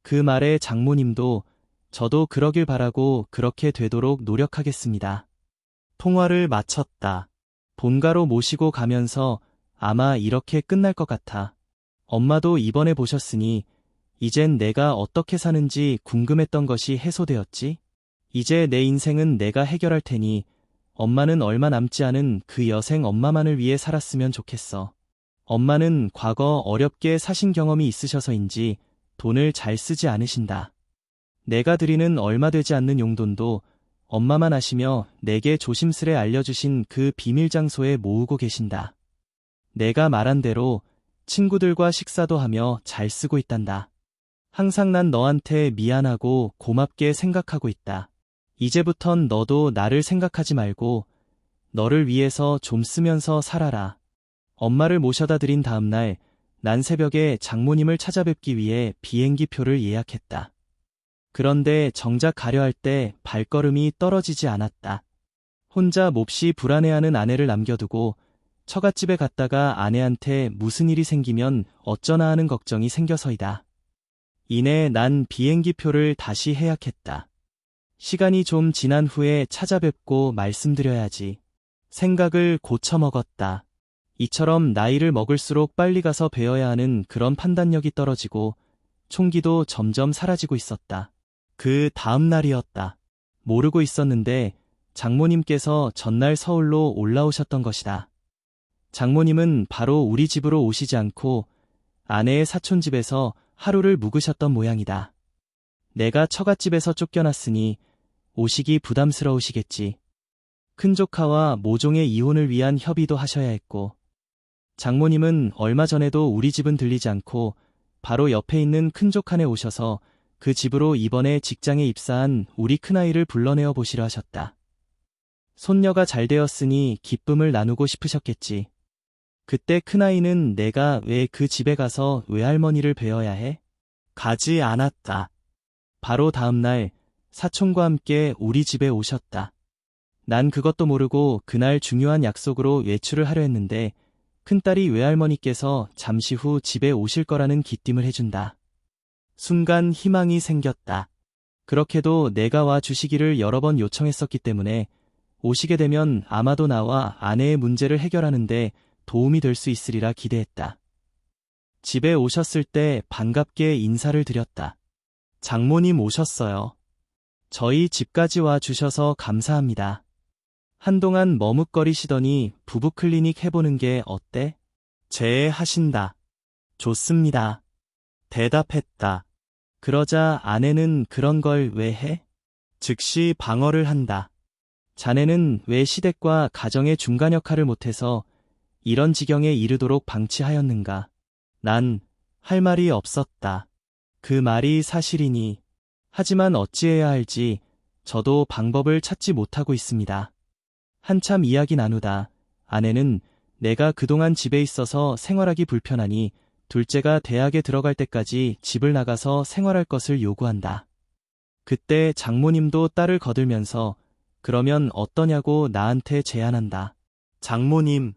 그 말에 장모님도 저도 그러길 바라고 그렇게 되도록 노력하겠습니다. 통화를 마쳤다. 본가로 모시고 가면서 아마 이렇게 끝날 것 같아. 엄마도 이번에 보셨으니 이젠 내가 어떻게 사는지 궁금했던 것이 해소되었지? 이제 내 인생은 내가 해결할 테니 엄마는 얼마 남지 않은 그 여생 엄마만을 위해 살았으면 좋겠어. 엄마는 과거 어렵게 사신 경험이 있으셔서인지 돈을 잘 쓰지 않으신다. 내가 드리는 얼마 되지 않는 용돈도 엄마만 아시며 내게 조심스레 알려주신 그 비밀 장소에 모으고 계신다. 내가 말한 대로 친구들과 식사도 하며 잘 쓰고 있단다. 항상 난 너한테 미안하고 고맙게 생각하고 있다. 이제부턴 너도 나를 생각하지 말고 너를 위해서 좀 쓰면서 살아라. 엄마를 모셔다 드린 다음 날, 난 새벽에 장모님을 찾아뵙기 위해 비행기표를 예약했다. 그런데 정작 가려 할 때 발걸음이 떨어지지 않았다. 혼자 몹시 불안해하는 아내를 남겨두고 처갓집에 갔다가 아내한테 무슨 일이 생기면 어쩌나 하는 걱정이 생겨서이다. 이내 난 비행기표를 다시 예약했다. 시간이 좀 지난 후에 찾아뵙고 말씀드려야지. 생각을 고쳐먹었다. 이처럼 나이를 먹을수록 빨리 가서 뵈어야 하는 그런 판단력이 떨어지고 총기도 점점 사라지고 있었다. 그 다음 날이었다. 모르고 있었는데 장모님께서 전날 서울로 올라오셨던 것이다. 장모님은 바로 우리 집으로 오시지 않고 아내의 사촌집에서 하루를 묵으셨던 모양이다. 내가 처갓집에서 쫓겨났으니 오시기 부담스러우시겠지. 큰조카와 모종의 이혼을 위한 협의도 하셔야 했고, 장모님은 얼마 전에도 우리 집은 들리지 않고 바로 옆에 있는 큰조카네 오셔서 그 집으로 이번에 직장에 입사한 우리 큰아이를 불러내어 보시려 하셨다. 손녀가 잘 되었으니 기쁨을 나누고 싶으셨겠지. 그때 큰아이는 내가 왜 그 집에 가서 외할머니를 뵈어야 해? 가지 않았다. 바로 다음날 사촌과 함께 우리 집에 오셨다. 난 그것도 모르고 그날 중요한 약속으로 외출을 하려 했는데 큰딸이 외할머니께서 잠시 후 집에 오실 거라는 기띔을 해준다. 순간 희망이 생겼다. 그렇게도 내가 와 주시기를 여러 번 요청했었기 때문에 오시게 되면 아마도 나와 아내의 문제를 해결하는데 도움이 될 수 있으리라 기대했다. 집에 오셨을 때 반갑게 인사를 드렸다. 장모님 오셨어요. 저희 집까지 와 주셔서 감사합니다. 한동안 머뭇거리시더니 부부 클리닉 해보는 게 어때? 제하신다. 좋습니다. 대답했다. 그러자 아내는 그런 걸 왜 해? 즉시 방어를 한다. 자네는 왜 시댁과 가정의 중간 역할을 못해서 이런 지경에 이르도록 방치하였는가? 난 할 말이 없었다. 그 말이 사실이니. 하지만 어찌해야 할지 저도 방법을 찾지 못하고 있습니다. 한참 이야기 나누다 아내는 내가 그동안 집에 있어서 생활하기 불편하니 둘째가 대학에 들어갈 때까지 집을 나가서 생활할 것을 요구한다. 그때 장모님도 딸을 거들면서 그러면 어떠냐고 나한테 제안한다. 장모님,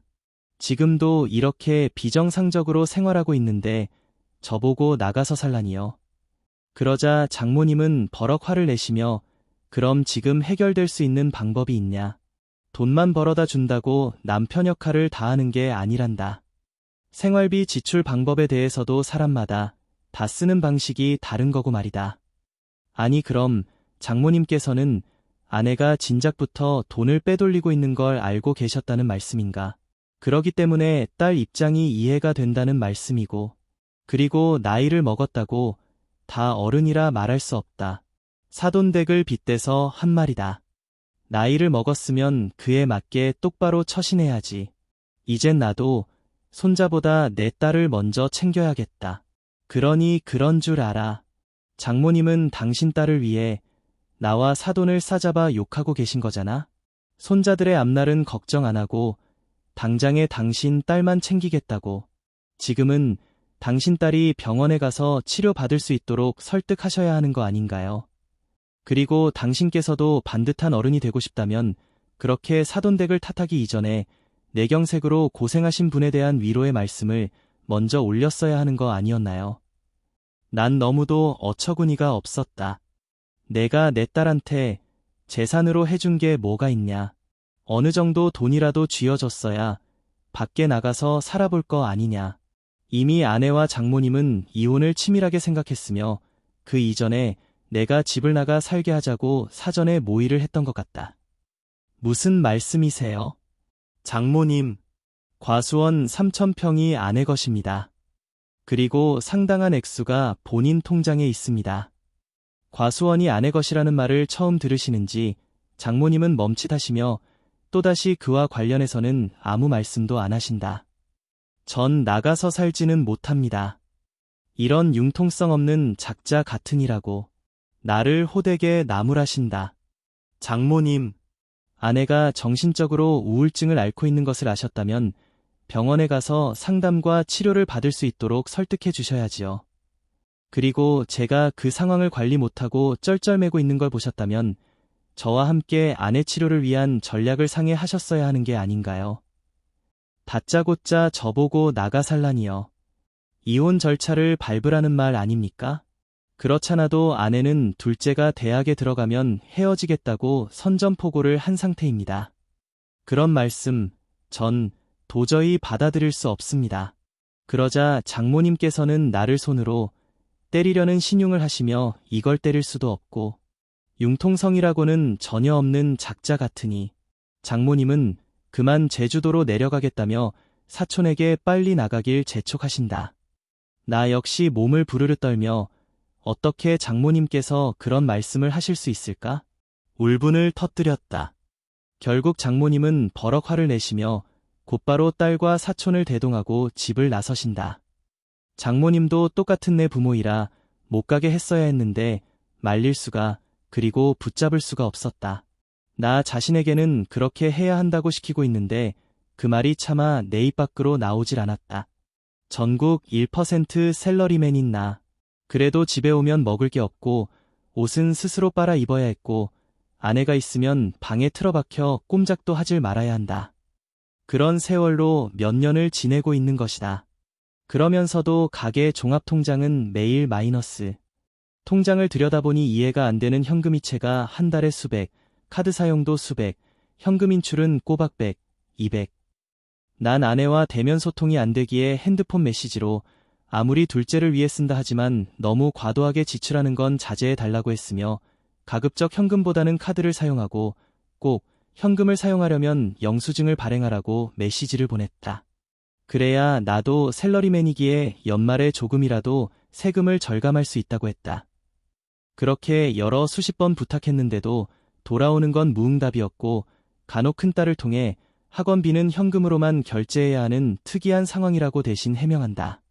지금도 이렇게 비정상적으로 생활하고 있는데 저보고 나가서 살라니요. 그러자 장모님은 버럭 화를 내시며 그럼 지금 해결될 수 있는 방법이 있냐. 돈만 벌어다 준다고 남편 역할을 다하는 게 아니란다. 생활비 지출 방법에 대해서도 사람마다 다 쓰는 방식이 다른 거고 말이다. 아니 그럼 장모님께서는 아내가 진작부터 돈을 빼돌리고 있는 걸 알고 계셨다는 말씀인가? 그러기 때문에 딸 입장이 이해가 된다는 말씀이고, 그리고 나이를 먹었다고 다 어른이라 말할 수 없다. 사돈댁을 빗대서 한 말이다. 나이를 먹었으면 그에 맞게 똑바로 처신해야지. 이젠 나도 손자보다 내 딸을 먼저 챙겨야겠다. 그러니 그런 줄 알아. 장모님은 당신 딸을 위해 나와 사돈을 싸잡아 욕하고 계신 거잖아. 손자들의 앞날은 걱정 안 하고 당장에 당신 딸만 챙기겠다고. 지금은 당신 딸이 병원에 가서 치료받을 수 있도록 설득하셔야 하는 거 아닌가요? 그리고 당신께서도 반듯한 어른이 되고 싶다면 그렇게 사돈댁을 탓하기 이전에 내경색으로 고생하신 분에 대한 위로의 말씀을 먼저 올렸어야 하는 거 아니었나요? 난 너무도 어처구니가 없었다. 내가 내 딸한테 재산으로 해준 게 뭐가 있냐. 어느 정도 돈이라도 쥐어줬어야 밖에 나가서 살아볼 거 아니냐. 이미 아내와 장모님은 이혼을 치밀하게 생각했으며 그 이전에 내가 집을 나가 살게 하자고 사전에 모의를 했던 것 같다. 무슨 말씀이세요? 장모님, 과수원 3,000평이 아내 것입니다. 그리고 상당한 액수가 본인 통장에 있습니다. 과수원이 아내 것이라는 말을 처음 들으시는지 장모님은 멈칫하시며 또다시 그와 관련해서는 아무 말씀도 안 하신다. 전 나가서 살지는 못합니다. 이런 융통성 없는 작자 같으니라고 나를 호되게 나무라신다. 장모님, 아내가 정신적으로 우울증을 앓고 있는 것을 아셨다면 병원에 가서 상담과 치료를 받을 수 있도록 설득해 주셔야지요. 그리고 제가 그 상황을 관리 못하고 쩔쩔매고 있는 걸 보셨다면 저와 함께 아내 치료를 위한 전략을 상의하셨어야 하는 게 아닌가요? 다짜고짜 저보고 나가 살라니요. 이혼 절차를 밟으라는 말 아닙니까? 그렇잖아도 아내는 둘째가 대학에 들어가면 헤어지겠다고 선전포고를 한 상태입니다. 그런 말씀, 전 도저히 받아들일 수 없습니다. 그러자 장모님께서는 나를 손으로 때리려는 신용을 하시며 이걸 때릴 수도 없고 융통성이라고는 전혀 없는 작자 같으니 장모님은 그만 제주도로 내려가겠다며 사촌에게 빨리 나가길 재촉하신다. 나 역시 몸을 부르르 떨며 어떻게 장모님께서 그런 말씀을 하실 수 있을까? 울분을 터뜨렸다. 결국 장모님은 버럭 화를 내시며 곧바로 딸과 사촌을 대동하고 집을 나서신다. 장모님도 똑같은 내 부모이라 못 가게 했어야 했는데 말릴 수가 그리고 붙잡을 수가 없었다. 나 자신에게는 그렇게 해야 한다고 시키고 있는데 그 말이 차마 내 입 밖으로 나오질 않았다. 전국 1% 샐러리맨인 나. 그래도 집에 오면 먹을 게 없고 옷은 스스로 빨아 입어야 했고 아내가 있으면 방에 틀어박혀 꼼짝도 하질 말아야 한다. 그런 세월로 몇 년을 지내고 있는 것이다. 그러면서도 가게 종합통장은 매일 마이너스. 통장을 들여다보니 이해가 안 되는 현금이체가 한 달에 수백, 카드 사용도 수백, 현금 인출은 꼬박 100, 200. 난 아내와 대면 소통이 안 되기에 핸드폰 메시지로 아무리 둘째를 위해 쓴다 하지만 너무 과도하게 지출하는 건 자제해 달라고 했으며 가급적 현금보다는 카드를 사용하고 꼭 현금을 사용하려면 영수증을 발행하라고 메시지를 보냈다. 그래야 나도 샐러리맨이기에 연말에 조금이라도 세금을 절감할 수 있다고 했다. 그렇게 여러 수십 번 부탁했는데도 돌아오는 건 무응답이었고 간혹 큰딸을 통해 학원비는 현금으로만 결제해야 하는 특이한 상황이라고 대신 해명한다.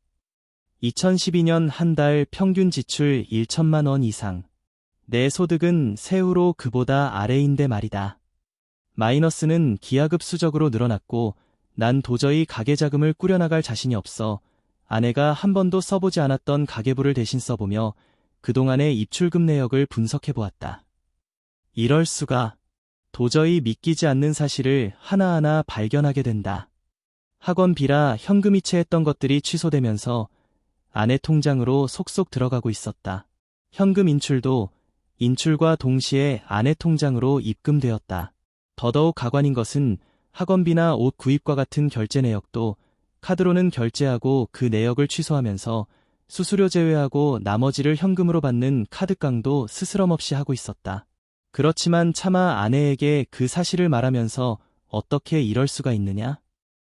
2012년 한 달 평균 지출 1천만 원 이상. 내 소득은 세후로 그보다 아래인데 말이다. 마이너스는 기하급수적으로 늘어났고 난 도저히 가계자금을 꾸려나갈 자신이 없어 아내가 한 번도 써보지 않았던 가계부를 대신 써보며 그동안의 입출금 내역을 분석해보았다. 이럴 수가. 도저히 믿기지 않는 사실을 하나하나 발견하게 된다. 학원비라 현금이체했던 것들이 취소되면서 아내 통장으로 속속 들어가고 있었다. 현금 인출도 인출과 동시에 아내 통장으로 입금되었다. 더더욱 가관인 것은 학원비나 옷 구입과 같은 결제 내역도 카드로는 결제하고 그 내역을 취소하면서 수수료 제외하고 나머지를 현금으로 받는 카드깡도 스스럼없이 하고 있었다. 그렇지만 차마 아내에게 그 사실을 말하면서 어떻게 이럴 수가 있느냐?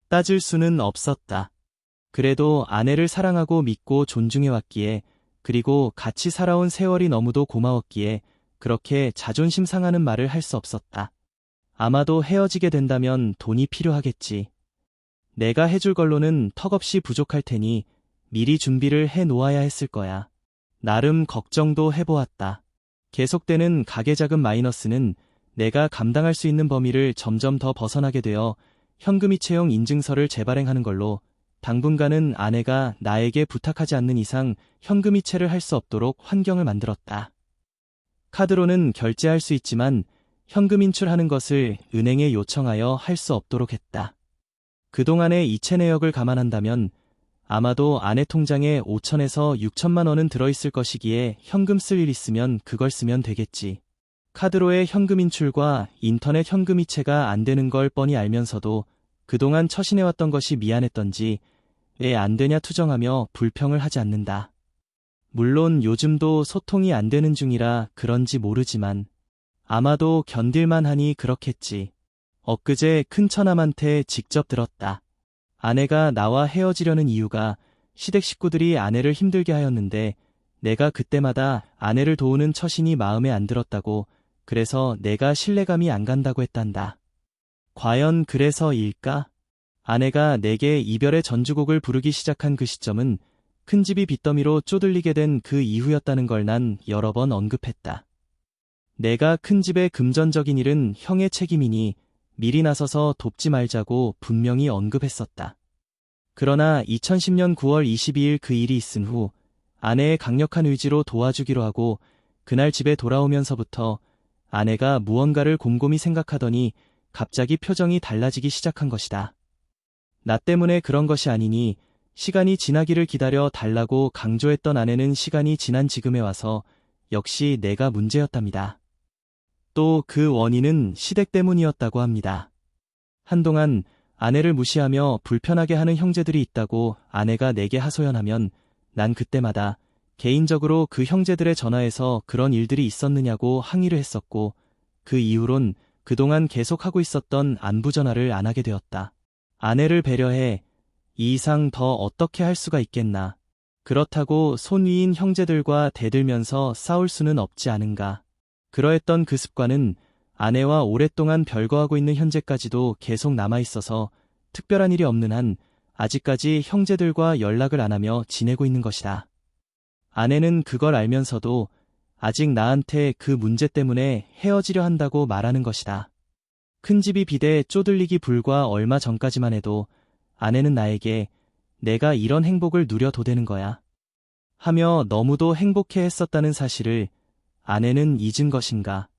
따질 수는 없었다. 그래도 아내를 사랑하고 믿고 존중해왔기에 그리고 같이 살아온 세월이 너무도 고마웠기에 그렇게 자존심 상하는 말을 할 수 없었다. 아마도 헤어지게 된다면 돈이 필요하겠지. 내가 해줄 걸로는 턱없이 부족할 테니 미리 준비를 해 놓아야 했을 거야. 나름 걱정도 해보았다. 계속되는 가계자금 마이너스는 내가 감당할 수 있는 범위를 점점 더 벗어나게 되어 현금이체용 인증서를 재발행하는 걸로 당분간은 아내가 나에게 부탁하지 않는 이상 현금이체를 할 수 없도록 환경을 만들었다. 카드로는 결제할 수 있지만 현금 인출하는 것을 은행에 요청하여 할 수 없도록 했다. 그동안의 이체 내역을 감안한다면 아마도 아내 통장에 5천에서 6천만 원은 들어있을 것이기에 현금 쓸 일 있으면 그걸 쓰면 되겠지. 카드로의 현금 인출과 인터넷 현금 이체가 안 되는 걸 뻔히 알면서도 그동안 처신해왔던 것이 미안했던지 왜 안 되냐 투정하며 불평을 하지 않는다. 물론 요즘도 소통이 안 되는 중이라 그런지 모르지만 아마도 견딜만 하니 그렇겠지. 엊그제 큰처남한테 직접 들었다. 아내가 나와 헤어지려는 이유가 시댁 식구들이 아내를 힘들게 하였는데 내가 그때마다 아내를 도우는 처신이 마음에 안 들었다고 그래서 내가 신뢰감이 안 간다고 했단다. 과연 그래서일까? 아내가 내게 이별의 전주곡을 부르기 시작한 그 시점은 큰집이 빚더미로 쪼들리게 된 그 이후였다는 걸 난 여러 번 언급했다. 내가 큰 집의 금전적인 일은 형의 책임이니 미리 나서서 돕지 말자고 분명히 언급했었다. 그러나 2010년 9월 22일 그 일이 있은 후 아내의 강력한 의지로 도와주기로 하고 그날 집에 돌아오면서부터 아내가 무언가를 곰곰이 생각하더니 갑자기 표정이 달라지기 시작한 것이다. 나 때문에 그런 것이 아니니 시간이 지나기를 기다려 달라고 강조했던 아내는 시간이 지난 지금에 와서 역시 내가 문제였답니다. 또 그 원인은 시댁 때문이었다고 합니다. 한동안 아내를 무시하며 불편하게 하는 형제들이 있다고 아내가 내게 하소연하면 난 그때마다 개인적으로 그 형제들에 전화해서 그런 일들이 있었느냐고 항의를 했었고 그 이후론 그동안 계속하고 있었던 안부 전화를 안 하게 되었다. 아내를 배려해 이 이상 더 어떻게 할 수가 있겠나. 그렇다고 손 위인 형제들과 대들면서 싸울 수는 없지 않은가. 그러했던 그 습관은 아내와 오랫동안 별거하고 있는 현재까지도 계속 남아있어서 특별한 일이 없는 한 아직까지 형제들과 연락을 안 하며 지내고 있는 것이다. 아내는 그걸 알면서도 아직 나한테 그 문제 때문에 헤어지려 한다고 말하는 것이다. 큰 집이 비대 쪼들리기 불과 얼마 전까지만 해도 아내는 나에게 내가 이런 행복을 누려도 되는 거야 하며 너무도 행복해 했었다는 사실을 아내는 잊은 것인가.